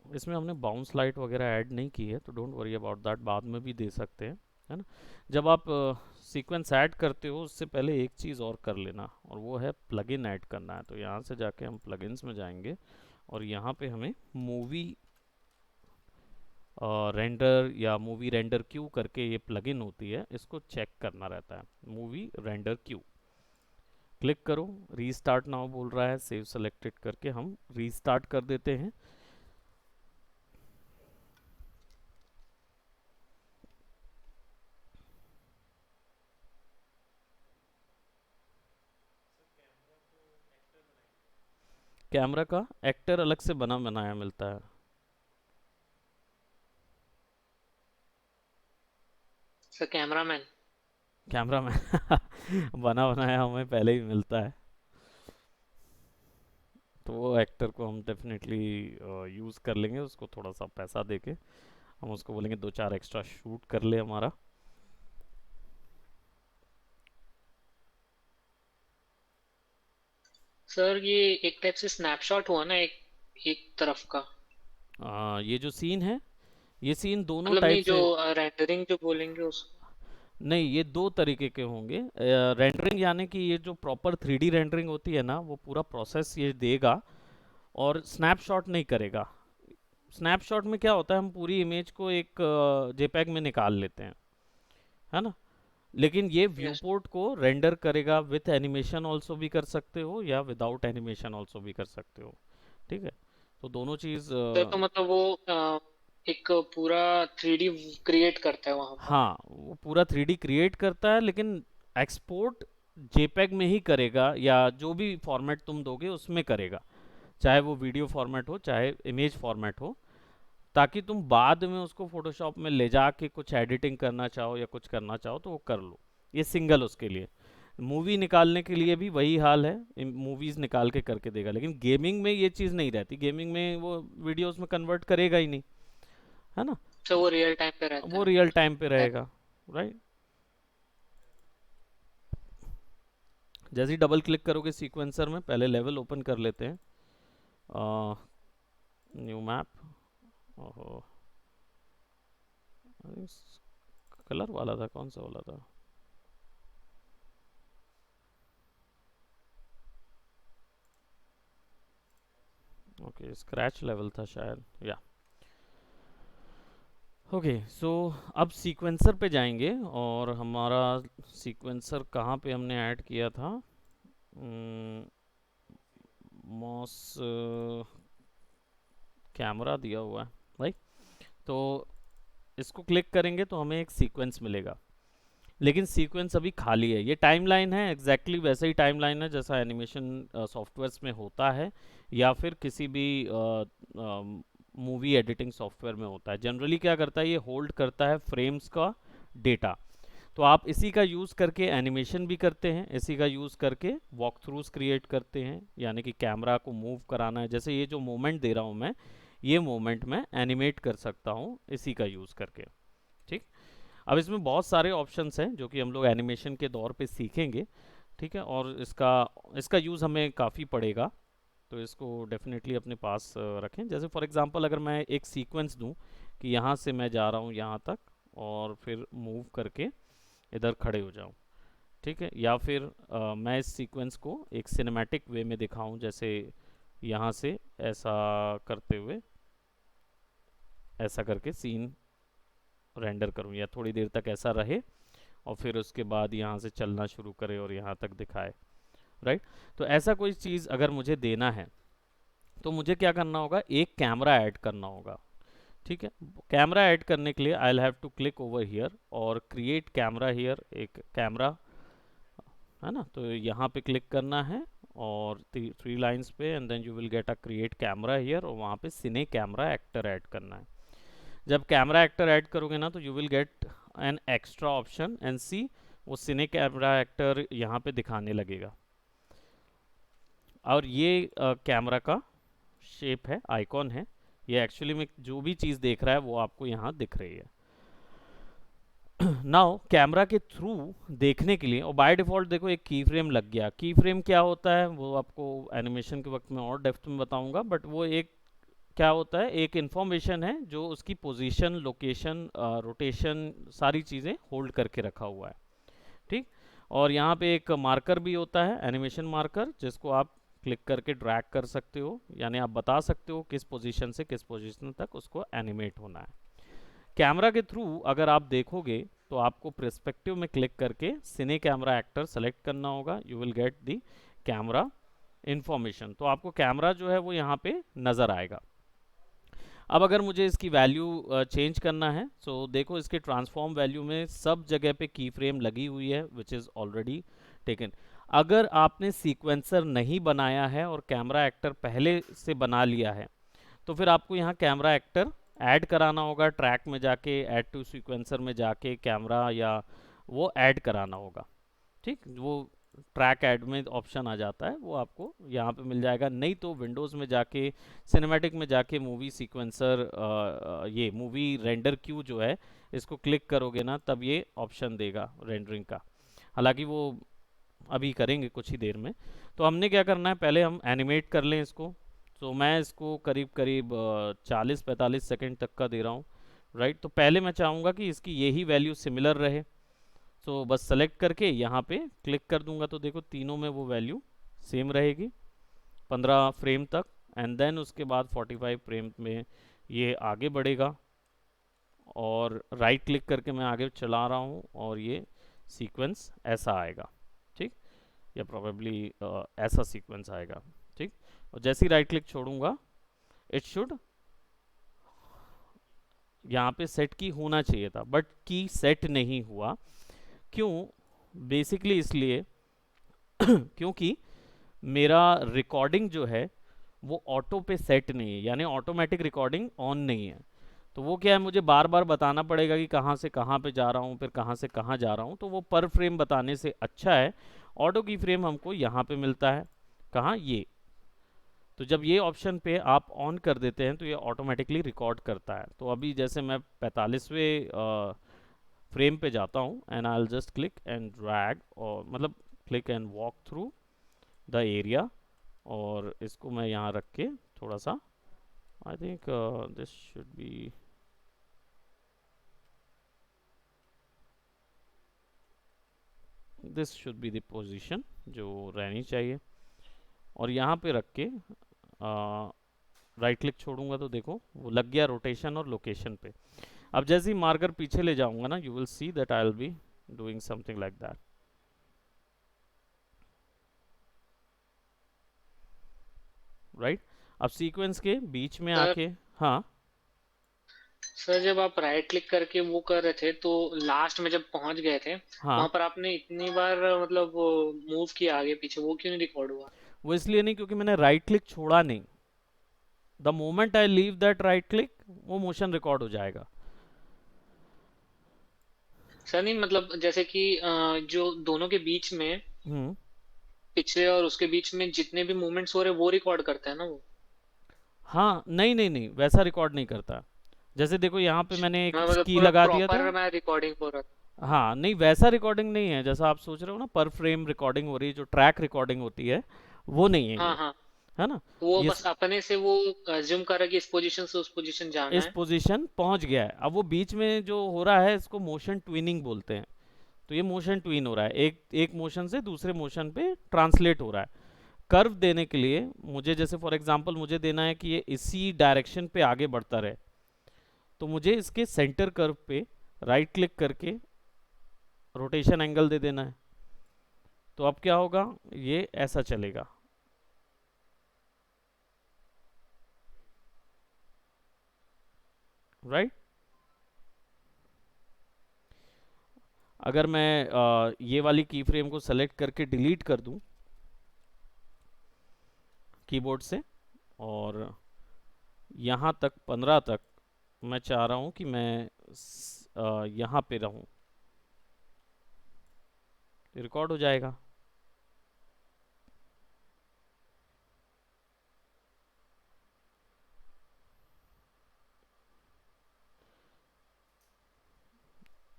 इसमें हमने बाउंस लाइट वगैरह ऐड नहीं की है, तो डोंट वरी अबाउट दैट, बाद में भी दे सकते हैं, है ना। जब आप सीक्वेंस ऐड करते हो उससे पहले एक चीज़ और कर लेना, और वो है प्लगइन ऐड करना है। तो यहाँ से जाके हम प्लगइन्स में जाएंगे और यहाँ पे हमें मूवी रेंडर या मूवी रेंडर क्यू करके ये प्लगइन होती है, इसको चेक करना रहता है, मूवी रेंडर क्यू। क्लिक करो, रीस्टार्ट नाउ बोल रहा है, सेव सेलेक्टेड करके हम रीस्टार्ट कर देते हैं। कैमरा का एक्टर अलग से बना बनाया मिलता है, सर कैमरामैन। कैमरा में बना बनाया हमें पहले ही मिलता है, तो वो एक्टर को हम डेफिनेटली यूज़ कर लेंगे। उसको थोड़ा सा पैसा देके हम उसको बोलेंगे 2-4 एक्स्ट्रा शूट कर ले हमारा। सर ये एक टाइप से स्नैपशॉट हुआ ना, एक एक तरफ का। ये जो सीन है, ये सीन दोनों मतलब टाइप नहीं, जो से, रेंडरिंग जो बोलेंगे उसको। नहीं ये दो तरीके के होंगे। रेंडरिंग यानी कि ये जो प्रॉपर 3D रेंडरिंग होती है ना, वो पूरा प्रोसेस ये देगा और स्नैपशॉट नहीं करेगा। स्नैपशॉट में क्या होता है, हम पूरी इमेज को एक जेपैग में निकाल लेते हैं, है ना। लेकिन ये व्यू यस। पोर्ट को रेंडर करेगा, विथ एनिमेशन ऑल्सो भी कर सकते हो या विदाउट एनिमेशन ऑल्सो भी कर सकते हो, ठीक है। तो दोनों चीज़ तो मतलब वो एक पूरा 3D क्रिएट करता है वहां पर। हाँ, वो पूरा 3D क्रिएट करता है, लेकिन एक्सपोर्ट जेपैग में ही करेगा, या जो भी फॉर्मेट तुम दोगे उसमें करेगा, चाहे वो वीडियो फॉर्मेट हो चाहे इमेज फॉर्मेट हो, ताकि तुम बाद में उसको फोटोशॉप में ले जाके कुछ एडिटिंग करना चाहो या कुछ करना चाहो तो वो कर लो। ये सिंगल उसके लिए। मूवी निकालने के लिए भी वही हाल है, मूवीज निकाल के करके देगा, लेकिन गेमिंग में ये चीज़ नहीं रहती, गेमिंग में वो वीडियोस में कन्वर्ट करेगा ही नहीं, है ना। तो वो रियल टाइम पे रहता वो है। रियल टाइम पे That- रहेगा, राइट। जैसे ही डबल क्लिक करोगे सीक्वेंसर में, पहले लेवल ओपन कर लेते हैं, न्यू मैप। ओहो, कलर वाला था, कौन सा वाला था? ओके, स्क्रैच लेवल था शायद, या ओके। सो अब सीक्वेंसर पे जाएंगे, और हमारा सीक्वेंसर कहाँ पे हमने ऐड किया था? मॉस कैमरा दिया हुआ है, राइट। तो इसको क्लिक करेंगे तो हमें एक सीक्वेंस मिलेगा, लेकिन सीक्वेंस अभी खाली है। ये टाइमलाइन है, एग्जैक्टली वैसा ही टाइमलाइन है जैसा एनिमेशन सॉफ्टवेयर्स में होता है, या फिर किसी भी मूवी एडिटिंग सॉफ्टवेयर में होता है। जनरली क्या करता है, ये होल्ड करता है फ्रेम्स का डेटा। तो आप इसी का यूज़ करके एनिमेशन भी करते हैं, इसी का यूज़ करके वॉक थ्रूज क्रिएट करते हैं, यानी कि कैमरा को मूव कराना है। जैसे ये जो मोमेंट दे रहा हूँ मैं, ये मोमेंट मैं एनिमेट कर सकता हूँ इसी का यूज़ करके, ठीक। अब इसमें बहुत सारे ऑप्शंस हैं जो कि हम लोग एनिमेशन के दौर पे सीखेंगे, ठीक है। और इसका इसका यूज़ हमें काफ़ी पड़ेगा, तो इसको डेफिनेटली अपने पास रखें। जैसे फॉर एग्जांपल अगर मैं एक सीक्वेंस दूं कि यहाँ से मैं जा रहा हूँ यहाँ तक, और फिर मूव करके इधर खड़े हो जाऊँ, ठीक है। या फिर मैं इस सीक्वेंस को एक सिनेमैटिक वे में दिखाऊं, जैसे यहाँ से ऐसा करते हुए ऐसा करके सीन रेंडर करूं, या थोड़ी देर तक ऐसा रहे और फिर उसके बाद यहाँ से चलना शुरू करे और यहाँ तक दिखाए, राइट। तो ऐसा कोई चीज़ अगर मुझे देना है तो मुझे क्या करना होगा, एक कैमरा ऐड करना होगा, ठीक है। कैमरा ऐड करने के लिए I have to click over here और क्रिएट कैमरा हियर, एक कैमरा है ना। तो यहाँ पे क्लिक करना है और थ्री लाइंस पे, and then you will get a create camera here, और वहाँ पे सिने कैमरा एक्टर ऐड करना है। जब कैमरा एक्टर ऐड करोगे ना, तो you will get an extra option, and see वो सिने कैमरा एक्टर यहाँ पे दिखाने लगेगा। और ये कैमरा का शेप है, आइकॉन है, ये एक्चुअली में जो भी चीज़ देख रहा है वो आपको यहाँ दिख रही है। नाउ कैमरा के थ्रू देखने के लिए, और बाय डिफ़ॉल्ट देखो एक की फ्रेम लग गया। की फ्रेम क्या होता है वो आपको एनिमेशन के वक्त में और डेप्थ में बताऊंगा, बट वो एक क्या होता है, एक इंफॉर्मेशन है जो उसकी पोजीशन, लोकेशन, रोटेशन, सारी चीज़ें होल्ड करके रखा हुआ है, ठीक। और यहाँ पे एक मार्कर भी होता है, एनिमेशन मार्कर, जिसको आप क्लिक करके ड्रैग कर सकते हो, यानी आप बता सकते हो किस पोजीशन से किस पोजीशन तक उसको एनिमेट होना है। कैमरा के थ्रू अगर आप देखोगे तो आपको पर्सपेक्टिव में क्लिक करके सिने कैमरा एक्टर सेलेक्ट करना होगा, you will get the camera information. तो आपको कैमरा जो है वो यहाँ पे नज़र आएगा। अब अगर मुझे इसकी वैल्यू चेंज करना है, सो देखो इसके ट्रांसफॉर्म वैल्यू में सब जगह पे की फ्रेम लगी हुई है, विच इज़ ऑलरेडी टेकन। अगर आपने सीक्वेंसर नहीं बनाया है और कैमरा एक्टर पहले से बना लिया है, तो फिर आपको यहाँ कैमरा एक्टर ऐड कराना होगा, ट्रैक में जाके ऐड टू सीक्वेंसर में जाके कैमरा या वो ऐड कराना होगा, ठीक। वो ट्रैक ऐड में ऑप्शन आ जाता है, वो आपको यहाँ पे मिल जाएगा। नहीं तो विंडोज़ में जाके, सिनेमैटिक में जाके मूवी सीक्वेंसर, ये मूवी रेंडर क्यू जो है, इसको क्लिक करोगे ना, तब ये ऑप्शन देगा रेंडरिंग का। हालांकि वो अभी करेंगे कुछ ही देर में। तो हमने क्या करना है, पहले हम एनिमेट कर लें इसको। तो मैं इसको करीब करीब 40-45 सेकेंड तक का दे रहा हूँ, राइट। तो पहले मैं चाहूँगा कि इसकी यही वैल्यू सिमिलर रहे, तो बस सेलेक्ट करके यहाँ पे क्लिक कर दूंगा, तो देखो तीनों में वो वैल्यू सेम रहेगी 15 फ्रेम तक। एंड देन उसके बाद 45 फ्रेम में ये आगे बढ़ेगा, और राइट क्लिक करके मैं आगे चला रहा हूँ और ये सीक्वेंस ऐसा आएगा, ठीक। या प्रोबेबली ऐसा सीक्वेंस आएगा, ठीक। और जैसे ही राइट क्लिक छोड़ूंगा, इट शुड यहाँ पे सेट की होना चाहिए था, बट की सेट नहीं हुआ। क्यों? बेसिकली इसलिए क्योंकि मेरा रिकॉर्डिंग जो है वो ऑटो पे सेट नहीं है, यानी ऑटोमेटिक रिकॉर्डिंग ऑन नहीं है। तो वो क्या है, मुझे बार बार बताना पड़ेगा कि कहाँ से कहाँ पे जा रहा हूँ, फिर कहाँ से कहाँ जा रहा हूँ, तो वो पर फ्रेम बताने से अच्छा है ऑटो की फ्रेम हमको यहाँ पे मिलता है। कहाँ, ये। तो जब ये ऑप्शन पे आप ऑन कर देते हैं तो ये ऑटोमेटिकली रिकॉर्ड करता है। तो अभी जैसे मैं 45वें फ्रेम पे जाता हूँ and I will just click and drag, और मतलब click and walk through the area, और इसको मैं यहाँ रख के थोड़ा सा, I think this should be, this should be the position जो रहनी चाहिए। और यहाँ पे रख के राइट क्लिक छोड़ूंगा तो देखो वो लग गया रोटेशन और लोकेशन पे। अब जैसे ही मार्कर पीछे ले जाऊंगा ना, you will see that I will be doing something like that, right. अब सीक्वेंस के बीच में सर आके, हाँ सर जब आप राइट क्लिक करके वो कर रहे थे तो लास्ट में जब पहुंच गए थे हाँ, वहां पर आपने इतनी बार मतलब मूव किया आगे पीछे, वो क्यों नहीं रिकॉर्ड हुआ? वो इसलिए नहीं क्योंकि मैंने राइट क्लिक छोड़ा नहीं। The moment I leave that right click, वो मोशन रिकॉर्ड हो जाएगा। सर नहीं मतलब जैसे कि जो दोनों के बीच में, हम्म। पिछले और उसके बीच में जितने भी मूवमेंट्स हो रहे हैं वो रिकॉर्ड करता है ना वो? हाँ, नहीं नहीं नहीं, वैसा रिकॉर्ड नहीं करता। जैसे देखो यहाँ पे मैंने एक मैं मतलब स्की पूरा लगा दिया था। प्रॉपर मैं रिकॉर्डिंग हो रहा हाँ, नहीं वैसा रिकॉर्डिंग नहीं है जैसा आप सोच रहे हो ना, पर फ्रेम रिकॉर्डिंग हो रही है, जो ट्रैक रिकॉर्डिंग होती है वो नहीं है था। हाँ ये, हाँ। है ना। वो ये बस अपने से वो अज्यूम कर रहा है कि इस पोजीशन से उस पोजीशन जाना इस है। पोजीशन पहुंच गया है। अब वो बीच में जो हो रहा है इसको मोशन ट्विनिंग बोलते हैं। तो ये मोशन ट्विन हो रहा है, एक एक मोशन से दूसरे मोशन पे ट्रांसलेट हो रहा है। कर्व देने के लिए मुझे, जैसे फॉर एग्जांपल मुझे देना है कि ये इसी डायरेक्शन पे आगे बढ़ता रहे, तो मुझे इसके सेंटर कर्व पे राइट क्लिक करके रोटेशन एंगल दे देना है। तो अब क्या होगा, ये ऐसा चलेगा, राइट। अगर मैं ये वाली की फ्रेम को सेलेक्ट करके डिलीट कर दूं कीबोर्ड से, और यहाँ तक 15 तक मैं चाह रहा हूँ कि मैं यहाँ पे रहूँ, रिकॉर्ड हो जाएगा।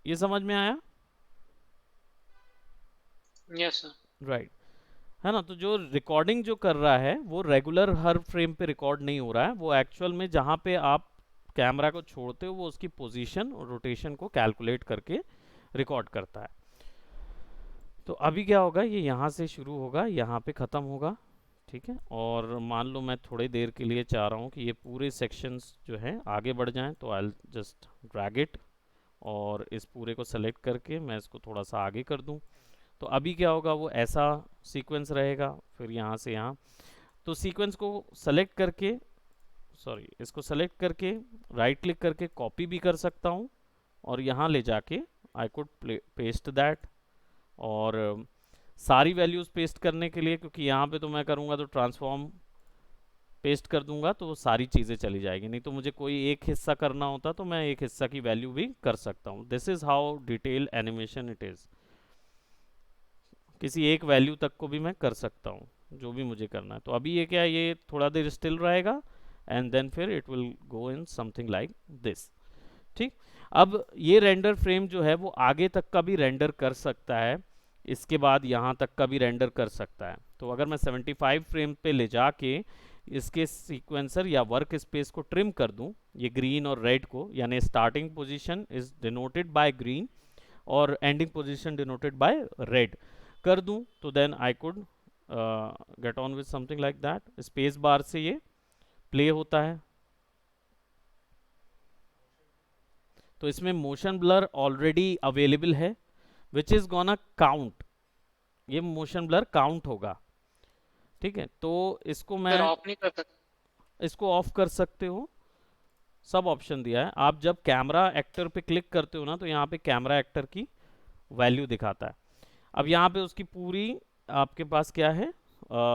ये समझ में आया? Yes sir. राइट, है ना। तो जो रिकॉर्डिंग जो कर रहा है वो रेगुलर हर फ्रेम पे रिकॉर्ड नहीं हो रहा है, वो एक्चुअल में जहाँ पे आप कैमरा को छोड़ते हो वो उसकी पोजीशन और रोटेशन को कैलकुलेट करके रिकॉर्ड करता है। तो अभी क्या होगा, ये यहाँ से शुरू होगा, यहाँ पे ख़त्म होगा, ठीक है। और मान लो मैं थोड़ी देर के लिए चाह रहा हूँ कि ये पूरे सेक्शंस जो हैं आगे बढ़ जाएं, तो आई जस्ट ड्रैग इट, और इस पूरे को सेलेक्ट करके मैं इसको थोड़ा सा आगे कर दूं। तो अभी क्या होगा, वो ऐसा सीक्वेंस रहेगा, फिर यहाँ से यहाँ। तो सीक्वेंस को सेलेक्ट करके, सॉरी, इसको सेलेक्ट करके राइट क्लिक करके कॉपी भी कर सकता हूँ, और यहाँ ले जाके आई कुड पेस्ट दैट। और सारी वैल्यूज़ पेस्ट करने के लिए, क्योंकि यहाँ पे तो मैं करूँगा तो ट्रांसफॉर्म पेस्ट कर दूंगा तो वो सारी चीज़ें चली जाएगी, नहीं तो मुझे कोई एक हिस्सा करना होता तो मैं एक हिस्सा की वैल्यू भी कर सकता हूँ। This is how detail animation it is. किसी एक वैल्यू तक को भी मैं कर सकता हूँ जो भी मुझे करना है। तो अभी ये क्या है, ये थोड़ा देर स्टिल रहेगा एंड देन फिर it will go in something like this, ठीक। अब ये रेंडर फ्रेम जो है वो आगे तक का भी रेंडर कर सकता है, इसके बाद यहाँ तक का भी रेंडर कर सकता है। तो अगर मैं 75 फ्रेम पे ले जाके इसके सीक्वेंसर या वर्क स्पेस को ट्रिम कर दूं, ये ग्रीन और रेड को, यानी starting position is denoted by green और ending position denoted by red कर दूं, तो then I could get on with something like that. Space bar से ये प्ले होता है। तो इसमें मोशन ब्लर ऑलरेडी अवेलेबल है, विच इज गोना काउंट, ये मोशन ब्लर काउंट होगा, ठीक है। तो इसको मैं, सर ऑफ नहीं कर सकते? इसको ऑफ कर सकते हो, सब ऑप्शन दिया है। आप जब कैमरा एक्टर पे क्लिक करते हो ना, तो यहाँ पे कैमरा एक्टर की वैल्यू दिखाता है। अब यहाँ पे उसकी पूरी आपके पास क्या है,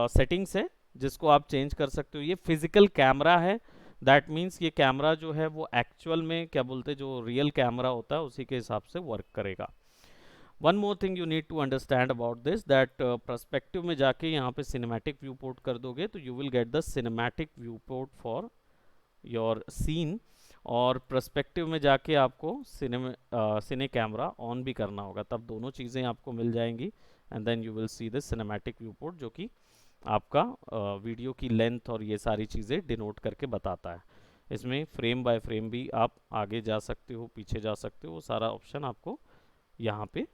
सेटिंग्स है जिसको आप चेंज कर सकते हो। ये फिजिकल कैमरा है दैट मीन्स ये कैमरा जो है वो एक्चुअल में क्या बोलते हैं, जो रियल कैमरा होता है उसी के हिसाब से वर्क करेगा। One more thing you need to understand about this, that perspective में जाके यहाँ पे सिनेमैटिक व्यू पोर्ट कर दोगे तो you will get the cinematic view port for your scene, और पर्सपेक्टिव में जाके आपको सिने कैमरा ऑन भी करना होगा, तब दोनों चीज़ें आपको मिल जाएंगी। And then you will see the cinematic view port, जो कि आपका वीडियो की लेंथ और ये सारी चीज़ें डिनोट करके बताता है। इसमें फ्रेम बाय फ्रेम भी आप आगे जा सकते हो, पीछे जा सकते हो, वो सारा ऑप्शन आपको यहाँ पे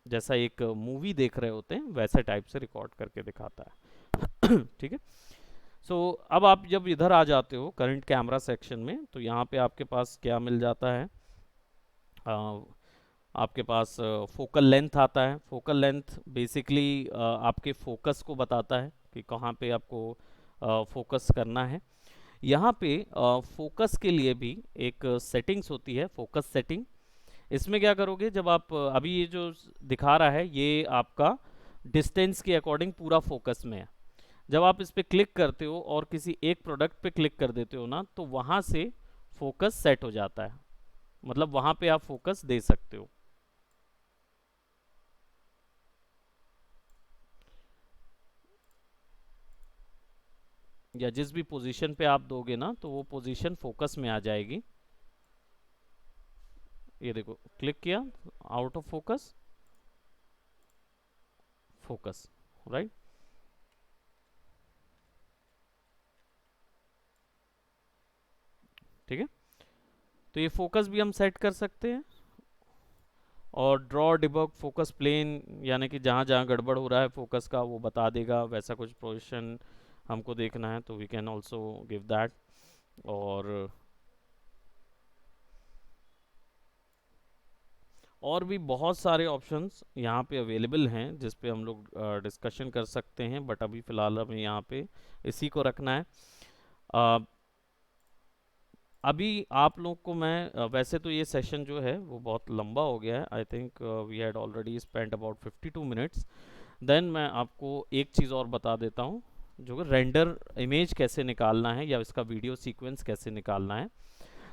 जैसा एक मूवी देख रहे होते हैं वैसे टाइप से रिकॉर्ड करके दिखाता है। ठीक है। सो अब आप जब इधर आ जाते हो करंट कैमरा सेक्शन में, तो यहाँ पे आपके पास क्या मिल जाता है, आपके पास फोकल लेंथ आता है। फोकल लेंथ बेसिकली आपके फोकस को बताता है कि कहाँ पे आपको फोकस करना है। यहाँ पे फोकस के लिए भी एक सेटिंग्स होती है, फोकस सेटिंग। इसमें क्या करोगे, जब आप अभी ये जो दिखा रहा है ये आपका डिस्टेंस के अकॉर्डिंग पूरा फोकस में है। जब आप इस पर क्लिक करते हो और किसी एक प्रोडक्ट पे क्लिक कर देते हो ना, तो वहाँ से फोकस सेट हो जाता है, मतलब वहाँ पे आप फोकस दे सकते हो। या जिस भी पोजीशन पे आप दोगे ना, तो वो पोजीशन फोकस में आ जाएगी। ये देखो, क्लिक किया, out of focus, focus, right. ठीक है, तो ये फोकस भी हम सेट कर सकते हैं। और ड्रॉ डिबग फोकस प्लेन, यानी कि जहाँ जहाँ गड़बड़ हो रहा है फोकस का वो बता देगा, वैसा कुछ पोजीशन हमको देखना है तो we can also give that. और भी बहुत सारे ऑप्शंस यहाँ पे अवेलेबल हैं जिस पे हम लोग डिस्कशन कर सकते हैं, बट अभी फ़िलहाल हमें यहाँ पे इसी को रखना है। अभी आप लोग को मैं वैसे तो ये सेशन जो है वो बहुत लंबा हो गया है, I think we had already spend about 52 minutes. देन मैं आपको एक चीज़ और बता देता हूँ, जो कि रेंडर इमेज कैसे निकालना है या इसका वीडियो सीक्वेंस कैसे निकालना है।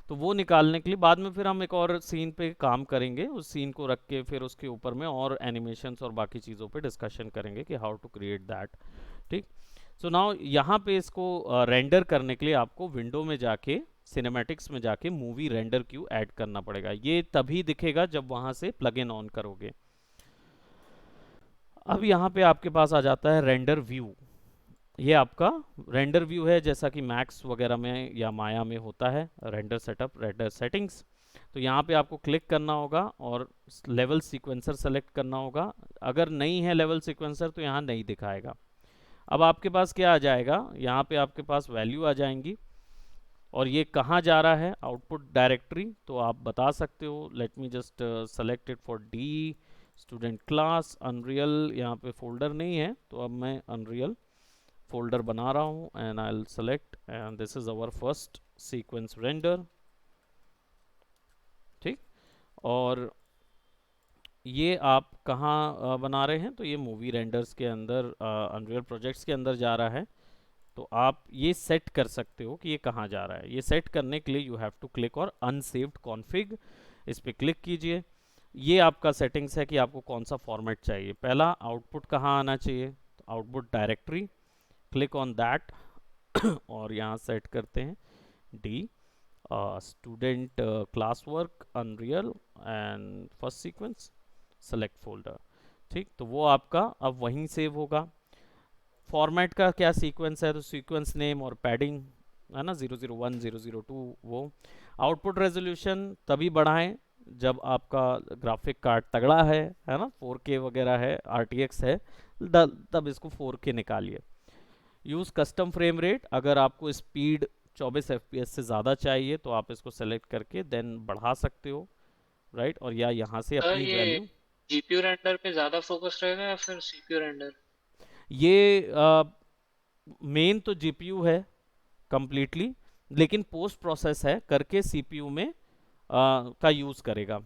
तो वो निकालने के लिए बाद में फिर हम एक और सीन पे काम करेंगे, उस सीन को रख के फिर उसके ऊपर में और एनिमेशंस और बाकी चीज़ों पे डिस्कशन करेंगे कि हाउ टू क्रिएट दैट। ठीक। सो नाउ यहाँ पे इसको रेंडर करने के लिए आपको विंडो में जाके, सिनेमैटिक्स में जाके मूवी रेंडर क्यू ऐड करना पड़ेगा। ये तभी दिखेगा जब वहाँ से प्लग इन ऑन करोगे। अब यहाँ पे आपके पास आ जाता है रेंडर व्यू। ये आपका रेंडर व्यू है, जैसा कि मैक्स वगैरह में या माया में होता है, रेंडर सेटअप, रेंडर सेटिंग्स। तो यहाँ पे आपको क्लिक करना होगा और लेवल सीक्वेंसर सेलेक्ट करना होगा। अगर नहीं है लेवल सीक्वेंसर तो यहाँ नहीं दिखाएगा। अब आपके पास क्या आ जाएगा, यहाँ पे आपके पास वैल्यू आ जाएंगी, और ये कहाँ जा रहा है, आउटपुट डायरेक्टरी। तो आप बता सकते हो, let me just select it for dear student class unreal. यहाँ पे फोल्डर नहीं है तो अब मैं अनरियल फोल्डर बना रहा हूँ, and I will select, and this is our first sequence render. ठीक। और ये आप कहाँ बना रहे हैं, तो ये मूवी रेंडर्स के अंदर, अनरियल प्रोजेक्ट्स के अंदर जा रहा है। तो आप ये सेट कर सकते हो कि ये कहाँ जा रहा है। ये सेट करने के लिए यू हैव टू क्लिक और अनसेव्ड कॉन्फ़िग, इस पर क्लिक कीजिए। ये आपका सेटिंग्स है कि आपको कौन सा फॉर्मेट चाहिए। पहला, आउटपुट कहाँ आना चाहिए, तो output directory, click on that और यहाँ सेट करते हैं dear student class work unreal and first sequence select folder. ठीक, तो वो आपका अब वहीं सेव होगा। फॉर्मेट का क्या सीक्वेंस है, तो सीक्वेंस नेम और पैडिंग है ना, 001 002। वो आउटपुट रेजोल्यूशन तभी बढ़ाएं जब आपका ग्राफिक कार्ड तगड़ा है ना, 4K वगैरह है, RTX है, तब इसको 4K निकालिए। यूज़ कस्टम फ्रेम रेट, अगर आपको स्पीड 24 FPS से ज़्यादा चाहिए तो आप इसको सेलेक्ट करके देन बढ़ा सकते हो, राइट। और या यहाँ से सर अपनी ये वैल्यू, जीपीयू रेंडर पे ज्यादा फोकस रहेगा या फिर सीपीयू रेंडर? ये मेन तो जीपीयू है कंप्लीटली, लेकिन पोस्ट प्रोसेस है करके सीपीयू में का यूज़ करेगा।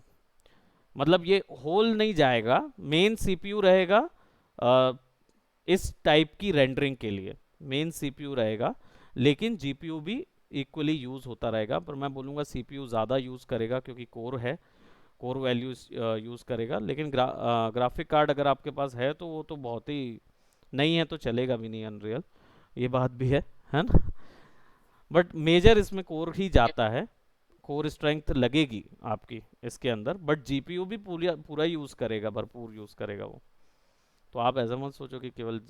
मतलब ये होल नहीं जाएगा, मेन सीपीयू रहेगा आ, इस टाइप की रेंडरिंग के लिए मेन सीपीयू रहेगा, लेकिन जीपीयू भी इक्वली यूज़ होता रहेगा, पर मैं बोलूँगा सीपीयू ज़्यादा यूज़ करेगा क्योंकि कोर है, कोर वैल्यूज यूज़ करेगा। लेकिन ग्राफिक कार्ड अगर आपके पास है तो वो तो बहुत ही, नहीं है तो चलेगा भी नहीं अनरियल, ये बात भी है ना। बट मेजर इसमें कोर ही जाता है, कोर स्ट्रेंथ लगेगी आपकी इसके अंदर, बट जीपीयू भी पूरा पूरा यूज़ करेगा, भरपूर यूज़ करेगा वो। तो आप ऐसा मत सोचो कि केवल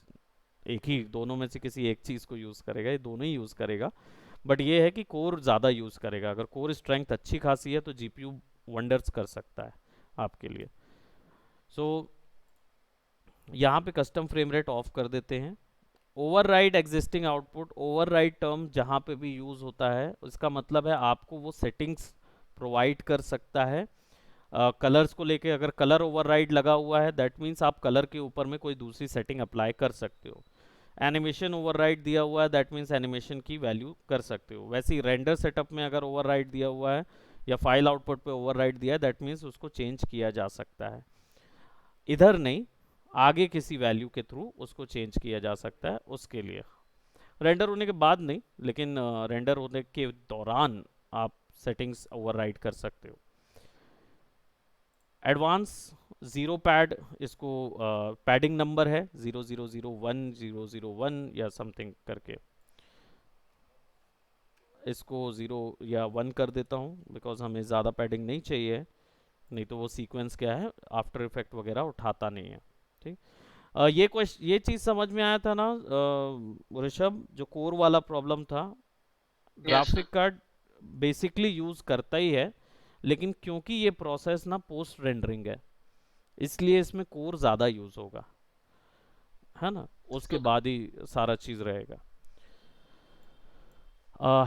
एक ही, दोनों में से किसी एक चीज़ को यूज़ करेगा, ये दोनों ही यूज़ करेगा। बट ये है कि कोर ज़्यादा यूज़ करेगा, अगर कोर स्ट्रेंथ अच्छी खासी है तो जीपीयू वंडर्स कर सकता है आपके लिए। सो यहाँ पे कस्टम फ्रेम रेट ऑफ कर देते हैं। Override existing output, override term जहाँ पे भी यूज़ होता है उसका मतलब है आपको वो सेटिंग्स प्रोवाइड कर सकता है। कलर्स को लेके अगर कलर ओवरराइड लगा हुआ है दैट मीन्स आप कलर के ऊपर में कोई दूसरी सेटिंग अप्लाई कर सकते हो। एनिमेशन ओवरराइड दिया हुआ है दैट मीन्स एनिमेशन की वैल्यू कर सकते हो। वैसे ही रेंडर सेटअप में अगर ओवरराइड दिया हुआ है या फाइल आउटपुट पे ओवरराइड दिया है दैट मीन्स उसको चेंज किया जा सकता है, इधर नहीं, आगे किसी वैल्यू के थ्रू उसको चेंज किया जा सकता है उसके लिए। रेंडर होने के बाद नहीं, लेकिन रेंडर होने के दौरान आप सेटिंग्स ओवरराइड कर सकते हो। एडवांस ज़ीरो पैड, इसको पैडिंग नंबर है 0001 001 या समथिंग करके, इसको 0 या 1 कर देता हूँ बिकॉज हमें ज़्यादा पैडिंग नहीं चाहिए, नहीं तो वो सीक्वेंस क्या है आफ्टर इफेक्ट वगैरह उठाता नहीं है। ठीक, ये चीज़ समझ में आया था ना ऋषभ, जो कोर वाला प्रॉब्लम था, yes sir. Graphic card basically use करता ही है, लेकिन क्योंकि ये प्रोसेस ना पोस्ट रेंडरिंग है इसलिए इसमें कोर ज़्यादा यूज़ होगा, है ना, उसके तो बाद ही सारा चीज़ रहेगा।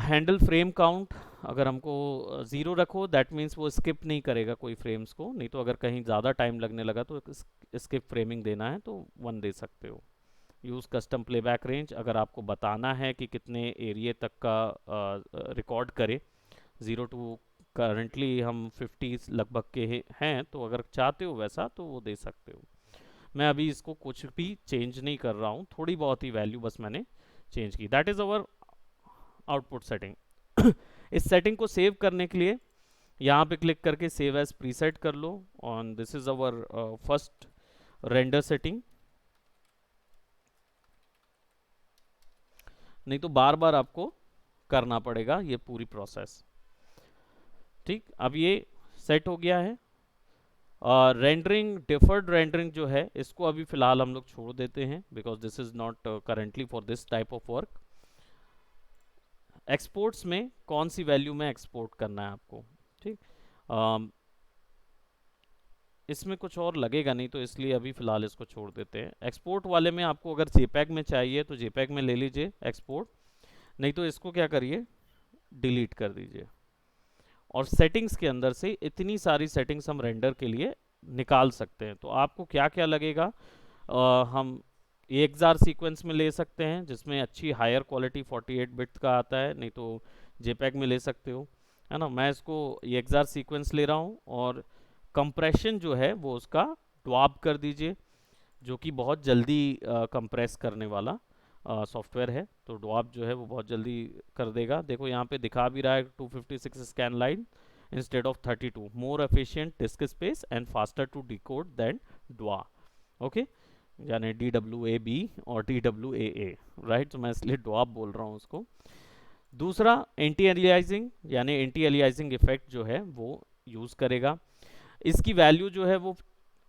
हैंडल फ्रेम काउंट, अगर हमको ज़ीरो रखो दैट मीन्स वो स्किप नहीं करेगा कोई फ्रेम्स को, नहीं तो अगर कहीं ज़्यादा टाइम लगने लगा तो स्किप फ्रेमिंग देना है तो 1 दे सकते हो। यूज़ कस्टम प्लेबैक रेंज, अगर आपको बताना है कि कितने एरिया तक का रिकॉर्ड करे, 0 to करंटली हम 50 लगभग के हैं, तो अगर चाहते हो वैसा तो वो दे सकते हो। मैं अभी इसको कुछ भी चेंज नहीं कर रहा हूँ, थोड़ी बहुत ही वैल्यू बस मैंने चेंज की, that is our output setting. इस सेटिंग को सेव करने के लिए यहाँ पे क्लिक करके सेव एज प्रीसेट कर लो, on this is our first render setting. नहीं तो बार बार आपको करना पड़ेगा ये पूरी प्रोसेस। ठीक, अब ये सेट हो गया है। रेंडरिंग, डिफर्ड रेंडरिंग जो है इसको अभी फिलहाल हम लोग छोड़ देते हैं because this is not currently for this type of work. Exports में कौन सी वैल्यू में एक्सपोर्ट करना है आपको, ठीक, इसमें कुछ और लगेगा नहीं तो इसलिए अभी फ़िलहाल इसको छोड़ देते हैं। एक्सपोर्ट वाले में आपको अगर जेपैग में चाहिए तो जेपैग में ले लीजिए एक्सपोर्ट, नहीं तो इसको क्या करिए, डिलीट कर दीजिए। और सेटिंग्स के अंदर से इतनी सारी सेटिंग्स हम रेंडर के लिए निकाल सकते हैं, तो आपको क्या क्या लगेगा, हम EXR सीक्वेंस में ले सकते हैं जिसमें अच्छी हायर क्वालिटी 48 बिट का आता है, नहीं तो जेपैग में ले सकते हो, है ना। मैं इसको EXR सीक्वेंस ले रहा हूँ, और कंप्रेशन जो है वो उसका ड्वाप कर दीजिए, जो कि बहुत जल्दी कंप्रेस करने वाला सॉफ्टवेयर है, तो ड्वाप जो है वो बहुत जल्दी कर देगा। देखो यहाँ पे दिखा भी रहा है 256 scan line instead of 32, more efficient disk space and faster to decode than ड्वा, ओके, यानी DWAB और DWAA, राइट, तो मैं इसलिए ड्वाप बोल रहा हूँ उसको। दूसरा एंटी एलियासिंग, यानी एंटी एलियासिंग इफेक्ट जो है वो यूज़ करेगा। इसकी वैल्यू जो है वो,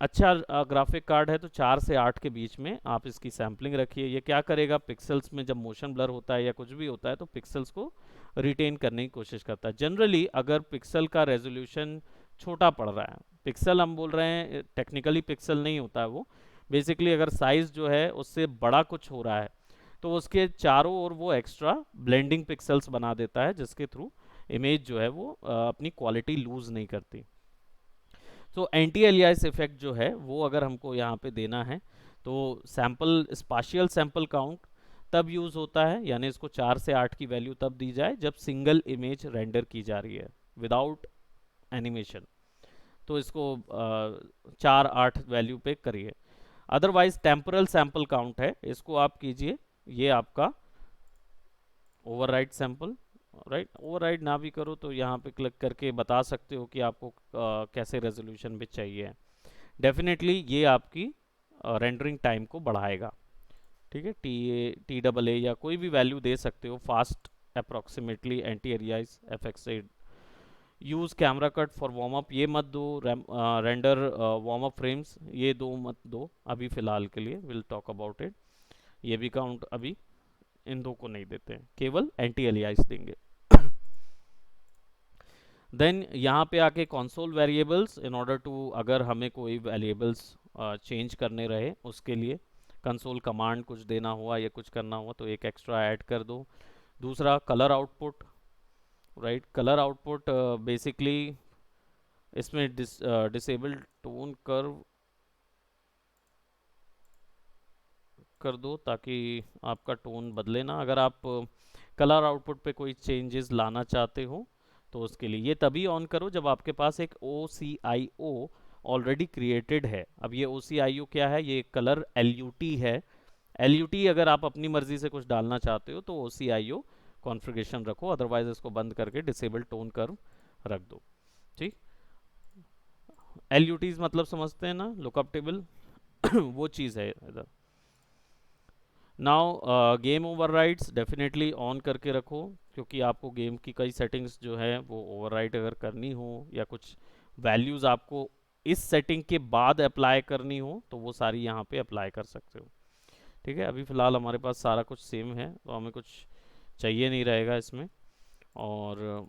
अच्छा ग्राफिक कार्ड है तो 4 से 8 के बीच में आप इसकी सैम्पलिंग रखिए। ये क्या करेगा, पिक्सल्स में जब मोशन ब्लर होता है या कुछ भी होता है तो पिक्सल्स को रिटेन करने की कोशिश करता है। जनरली अगर पिक्सल का रेजोल्यूशन छोटा पड़ रहा है, पिक्सल हम बोल रहे हैं टेक्निकली पिक्सल नहीं होता है वो, बेसिकली अगर साइज जो है उससे बड़ा कुछ हो रहा है तो उसके चारों ओर वो एक्स्ट्रा ब्लेंडिंग पिक्सल्स बना देता है जिसके थ्रू इमेज जो है वो अपनी क्वालिटी लूज नहीं करती। तो एंटी एलियास इफेक्ट जो है वो अगर हमको यहाँ पे देना है तो सैंपल, स्पाशियल सैंपल काउंट तब यूज़ होता है, यानी इसको 4 से 8 की वैल्यू तब दी जाए जब सिंगल इमेज रेंडर की जा रही है विदाउट एनिमेशन, तो इसको 4 8 वैल्यू पे करिए। अदरवाइज टेम्पोरल सैंपल काउंट है, इसको आप कीजिए, ये आपका ओवरराइड सैंपल राइट, ओवरराइड ना भी करो तो यहाँ पे क्लिक करके बता सकते हो कि आपको कैसे रेजोल्यूशन में चाहिए। डेफिनेटली ये आपकी रेंडरिंग टाइम को बढ़ाएगा। ठीक है, टी डबल ए या कोई भी वैल्यू दे सकते हो, fast approximately anti aliasing F use camera cut for warm up, ये मत दो। रेंडर वार्म अप फ्रेम्स, ये दो मत दो अभी फ़िलहाल के लिए, विल टॉक अबाउट इट। ये भी काउंट अभी इन दो को नहीं देते हैं, केवल एंटी एलियास देंगे। देन यहाँ पे आके console variables, in order to, अगर हमें कोई वेरिएबल्स चेंज करने रहे उसके लिए कंसोल कमांड कुछ देना हुआ या कुछ करना हुआ तो एक एक्स्ट्रा ऐड कर दो। दूसरा colour output, right, colour output basically इसमें डिसेबल टोन कर्व कर दो ताकि आपका टोन बदले ना, अगर आप कलर आउटपुट पे कोई चेंजेस लाना चाहते हो तो उसके लिए। ये तभी ऑन करो जब आपके पास एक ओ सी आई ओ ऑलरेडी क्रिएटेड है। अब ये ओ सी आई ओ क्या है, ये कलर एल यू टी है। एल यू टी अगर आप अपनी मर्जी से कुछ डालना चाहते हो तो ओ सी आई ओ कॉन्फ़िगरेशन रखो, अदरवाइज इसको बंद करके डिसेबल टोन कर्व रख दो। ठीक, एल यू टीज मतलब समझते हैं ना, लुकअप टेबल वो चीज़ है इधर। Now game overrides definitely on करके रखो, क्योंकि आपको गेम की कई सेटिंग्स जो है वो ओवरराइड अगर करनी हो या कुछ वैल्यूज़ आपको इस सेटिंग के बाद अप्लाई करनी हो तो वो सारी यहाँ पे अप्लाई कर सकते हो। ठीक है, अभी फ़िलहाल हमारे पास सारा कुछ सेम है तो हमें कुछ चाहिए नहीं रहेगा इसमें। और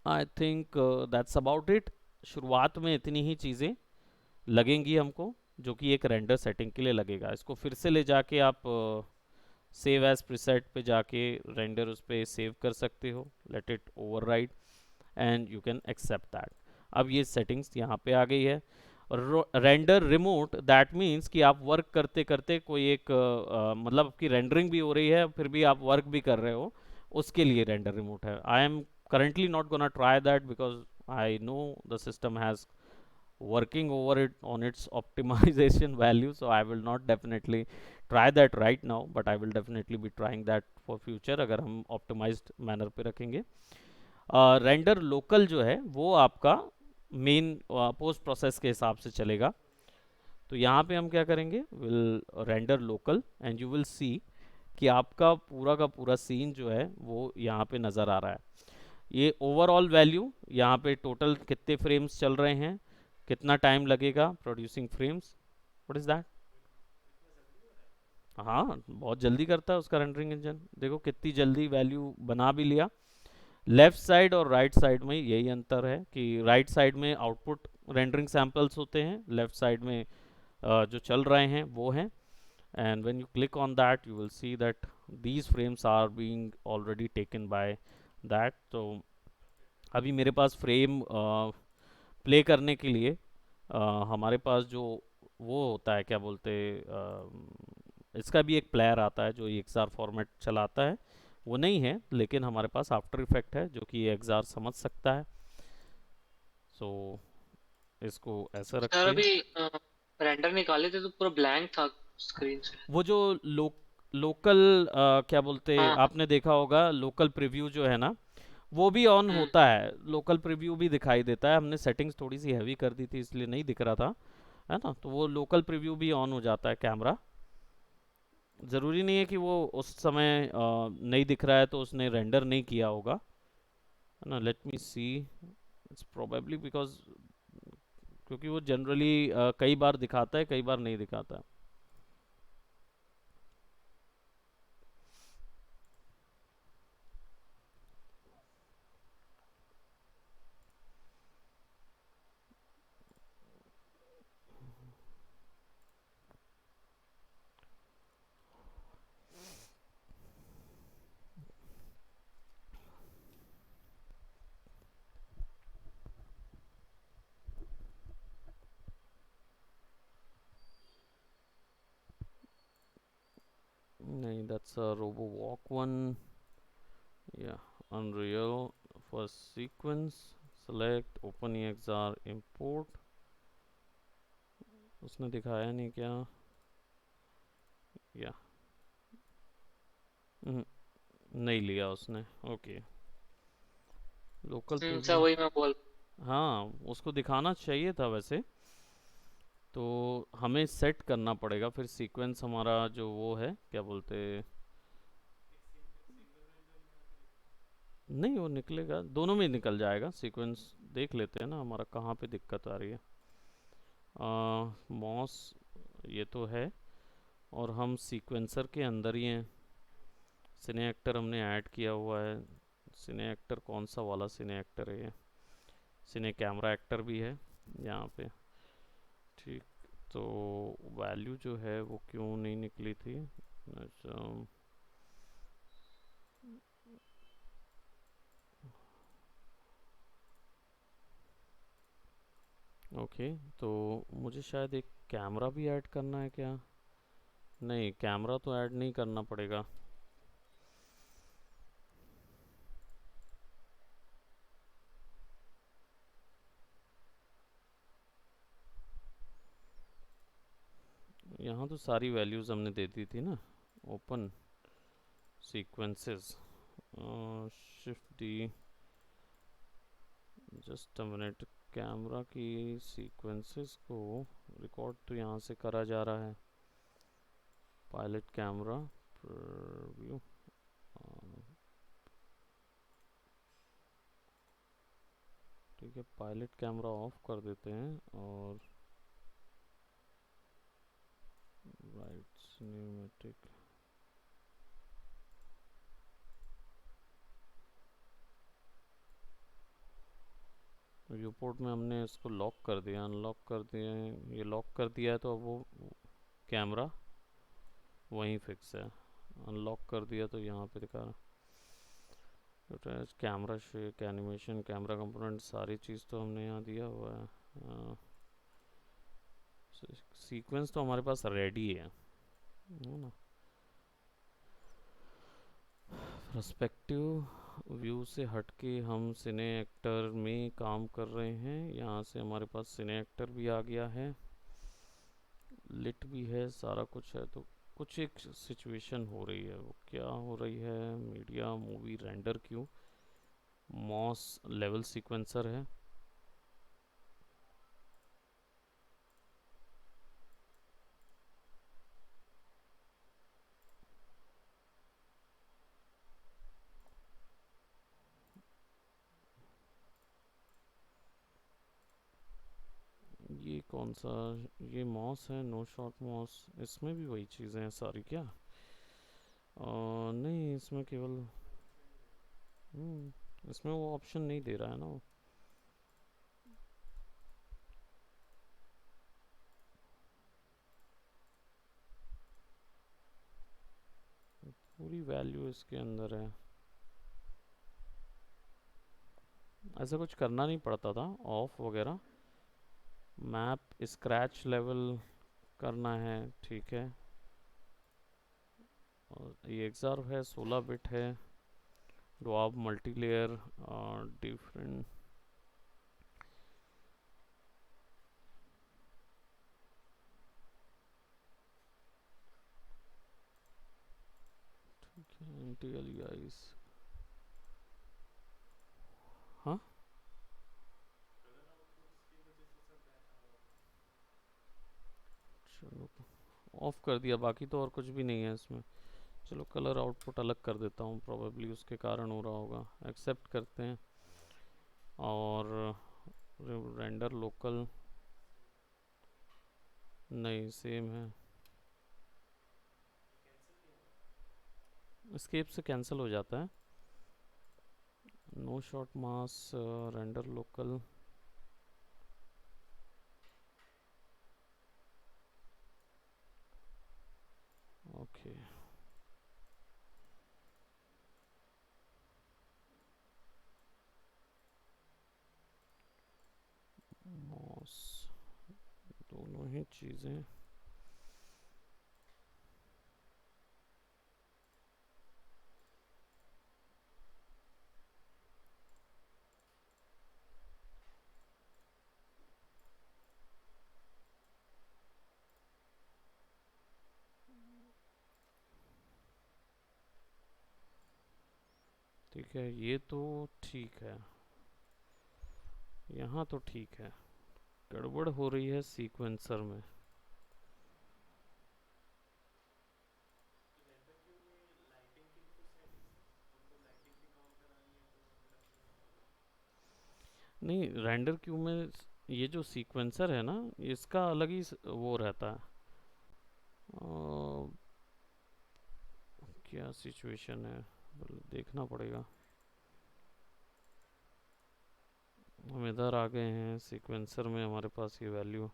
I think that's about it. शुरुआत में इतनी ही चीज़ें लगेंगी हमको जो कि एक रेंडर सेटिंग के लिए लगेगा। इसको फिर से ले जाके आप सेव एज प्रीसेट पे जाके रेंडर उस पर सेव कर सकते हो, let it override and you can accept that. अब ये सेटिंग्स यहाँ पे आ गई है। रेंडर रिमोट, दैट मीन्स कि आप वर्क करते करते कोई एक मतलब आपकी रेंडरिंग भी हो रही है फिर भी आप वर्क भी कर रहे हो, उसके लिए रेंडर रिमोट है। I am currently not gonna try that because I know the system has working over it on its optimization value, so I will not definitely try that right now, but I will definitely be trying that for future अगर हम optimized manner पे रखेंगे। Render local जो है वो आपका main post process के हिसाब से चलेगा। तो यहाँ पे हम क्या करेंगे, will render local and you will सी कि आपका पूरा का पूरा सीन जो है वो यहाँ पे नज़र आ रहा है। ये ओवरऑल वैल्यू यहाँ पे टोटल कितने फ्रेम्स चल रहे हैं, कितना टाइम लगेगा producing frames, what is that. हाँ, बहुत जल्दी करता है उसका रेंडरिंग इंजन, देखो कितनी जल्दी वैल्यू बना भी लिया। लेफ्ट साइड और राइट साइड में यही अंतर है कि राइट साइड में आउटपुट रेंडरिंग सैंपल्स होते हैं, लेफ्ट साइड में जो चल रहे हैं वो हैं। And when you click on that you will see that these frames are being already taken by that. तो अभी मेरे पास फ्रेम प्ले करने के लिए हमारे पास जो वो होता है क्या बोलते, इसका भी एक प्लेयर आता है जो एक्सआर फॉर्मेट चलाता है, वो नहीं है लेकिन हमारे पास आफ्टर इफेक्ट है जो कि एक्सआर समझ सकता है। सो इसको ऐसा रख सर के, अभी रेंडर निकाले थे तो पूरा ब्लैंक था स्क्रीन से। वो जो लोकल क्या बोलते, हाँ। आपने देखा होगा लोकल प्रीव्यू जो है ना, वो भी ऑन हम्म। होता है, लोकल प्रीव्यू भी दिखाई देता है। हमने सेटिंग्स थोड़ी सी हैवी कर दी थी इसलिए नहीं दिख रहा था, है ना, तो वो लोकल प्रीव्यू भी ऑन हो जाता है कैमरा। ज़रूरी नहीं है कि वो उस समय नहीं दिख रहा है तो उसने रेंडर नहीं किया होगा, है ना। Let me see, it's probably because, क्योंकि वो जनरली कई बार दिखाता है कई बार नहीं दिखाता। नहीं, that's a robo walk one, या unreal first sequence, select open EXR import, उसने दिखाया नहीं क्या, या नहीं लिया उसने। ओके। Local sir preview. वही मैं बोल। हाँ, उसको दिखाना चाहिए था वैसे। तो हमें सेट करना पड़ेगा फिर सीक्वेंस हमारा जो वो है, क्या बोलते। नहीं, वो निकलेगा, दोनों में ही निकल जाएगा सीक्वेंस। देख लेते हैं ना हमारा कहाँ पे दिक्कत आ रही है। मॉस ये तो है, और हम सीक्वेंसर के अंदर ही हैं। सिने एक्टर हमने ऐड किया हुआ है। सिने एक्टर कौन सा वाला सिने एक्टर है ये? सिने कैमरा एक्टर भी है यहाँ पे। ठीक। तो वैल्यू जो है वो क्यों नहीं निकली थी? अच्छा। ओके। तो मुझे शायद एक कैमरा भी ऐड करना है क्या? नहीं, कैमरा तो ऐड नहीं करना पड़ेगा। यहाँ तो सारी वैल्यूज़ हमने दे दी थी ना। Open sequences, shift D, just a minute. Camera की सीक्वेंसेस को रिकॉर्ड तो यहाँ से करा जा रहा है। Pilot camera preview. ठीक है, पायलट कैमरा ऑफ कर देते हैं और राइट सिनेमैटिक। व्यू पोर्ट में हमने इसको लॉक कर दिया, अनलॉक कर दिया है, ये लॉक कर दिया है, तो अब वो कैमरा वहीं फिक्स है। अनलॉक कर दिया तो यहाँ पे दिखा रहा है camera shake animation camera component, सारी चीज़ तो हमने यहाँ दिया हुआ है। सीक्वेंस तो हमारे पास रेडी है ना। पर्सपेक्टिव व्यू से हटके हम सिने एक्टर में काम कर रहे हैं। यहाँ से हमारे पास सिने एक्टर भी आ गया है, लिट भी है, सारा कुछ है। तो कुछ एक सिचुएशन हो रही है, वो क्या हो रही है? मीडिया मूवी रेंडर क्यों, मॉस लेवल सीक्वेंसर है। ये कौन सा? ये मॉस है, नो शॉट मॉस। इसमें भी वही चीज़ें हैं सारी क्या? नहीं, इसमें केवल इसमें वो ऑप्शन नहीं दे रहा है ना वो। पूरी वैल्यू इसके अंदर है। ऐसा कुछ करना नहीं पड़ता था, ऑफ वगैरह। मैप स्क्रैच लेवल करना है, ठीक है। और ये एक्सआर है, 16 बिट है। DWAB multi layer different. Anti alias. हाँ, चलो ऑफ कर दिया, बाकी तो और कुछ भी नहीं है इसमें। चलो कलर आउटपुट अलग कर देता हूँ, प्रोबेबली उसके कारण हो रहा होगा। एक्सेप्ट करते हैं। और रेंडर लोकल, नहीं सेम है। स्केप से कैंसिल हो जाता है। नो शॉट मास, रेंडर लोकल। ओके। मॉस, दोनों ही चीज़ें। ठीक है, ये तो ठीक है, यहाँ तो ठीक है, गड़बड़ हो रही है सीक्वेंसर में। नहीं, रेंडर क्यू में ये जो सीक्वेंसर है ना, इसका अलग ही वो रहता है। क्या सिचुएशन है, देखना पड़ेगा। हम इधर आ गए हैं सीक्वेंसर में, हमारे पास ये वैल्यू।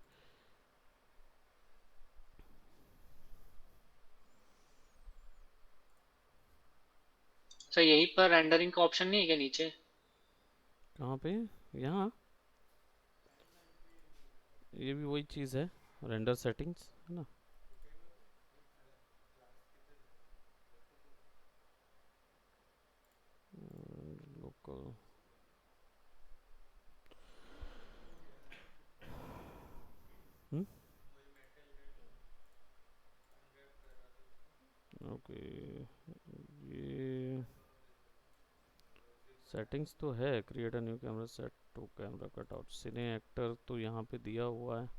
सर यहीं पर रेंडरिंग का ऑप्शन नहीं है क्या नीचे? कहाँ पे? यहाँ? ये भी वही चीज़ है, रेंडर सेटिंग्स है ना। लोकल। ओके, ये सेटिंग्स तो है, create a new camera set to camera cutout cine actor तो यहाँ पे दिया हुआ है।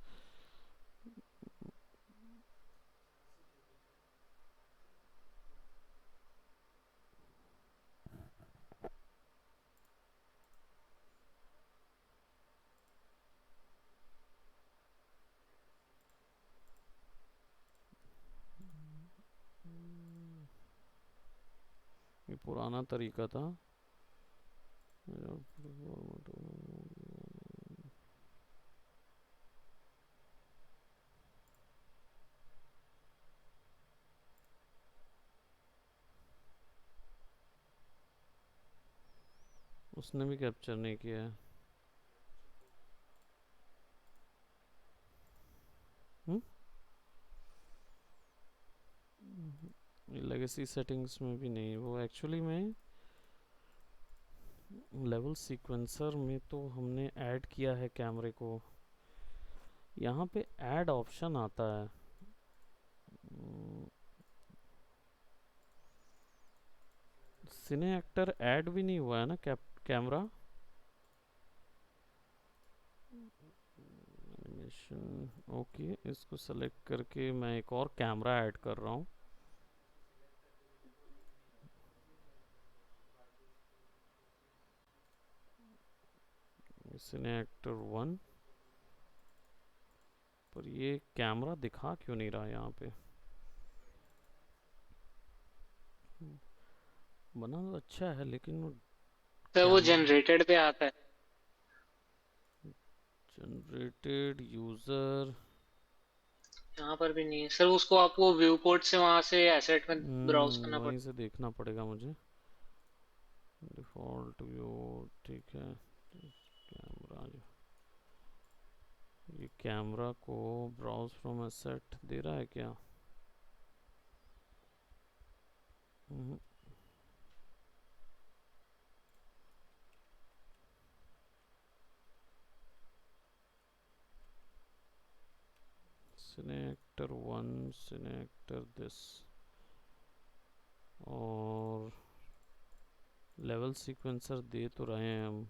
ये पुराना तरीका था। उसने भी कैप्चर नहीं किया है। लेगेसी सेटिंग्स में भी नहीं, वो एक्चुअली में लेवल सीक्वेंसर में तो हमने ऐड किया है कैमरे को। यहाँ पे ऐड ऑप्शन आता है। सिने एक्टर ऐड भी नहीं हुआ है ना कैमरा। एनिमेशन, ओके, इसको सेलेक्ट करके मैं एक और कैमरा ऐड कर रहा हूँ। सिने एक्टर 1, पर ये कैमरा दिखा क्यों नहीं रहा यहाँ पे? बना तो अच्छा है लेकिन वो सर वो कैमरा जनरेटेड पे आता है। Generated user. यहाँ पर भी नहीं है सर, उसको आपको व्यू पोर्ट से वहां से एसेट में ब्राउज करना वहीं पड़ता से देखना पड़ेगा मुझे। डिफ़ॉल्ट व्यू, ठीक है। कैमरा जो, ये कैमरा को ब्राउज फ्रॉम एसेट दे रहा है क्या? सिने एक्टर 1, सिने एक्टर दिस, और लेवल सीक्वेंसर दे तो रहे हैं हम।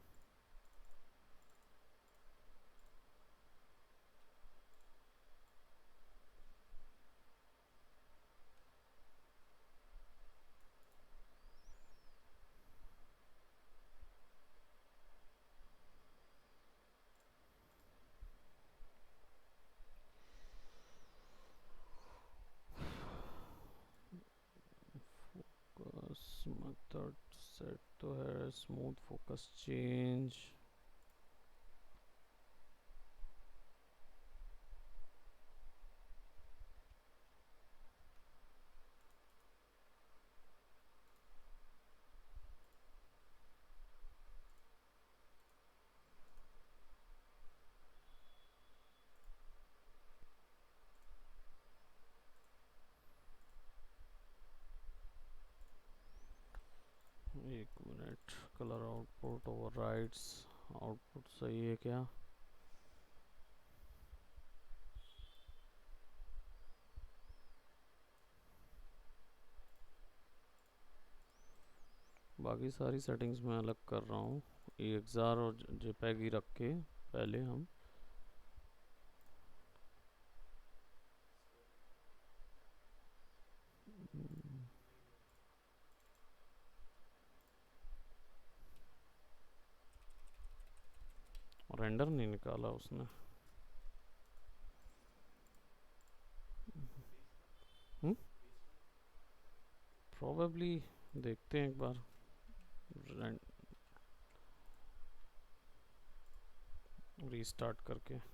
फोकस मेथड सेट तो है, स्मूथ फोकस चेंज। एक minute, colour output overrides, output सही है क्या? बाकी सारी सेटिंग्स मैं अलग कर रहा हूँ। EXR और JPEG ही रख के पहले हम रेंडर नहीं निकाला उसने। प्रोबेबली देखते हैं एक बार रीस्टार्ट करके।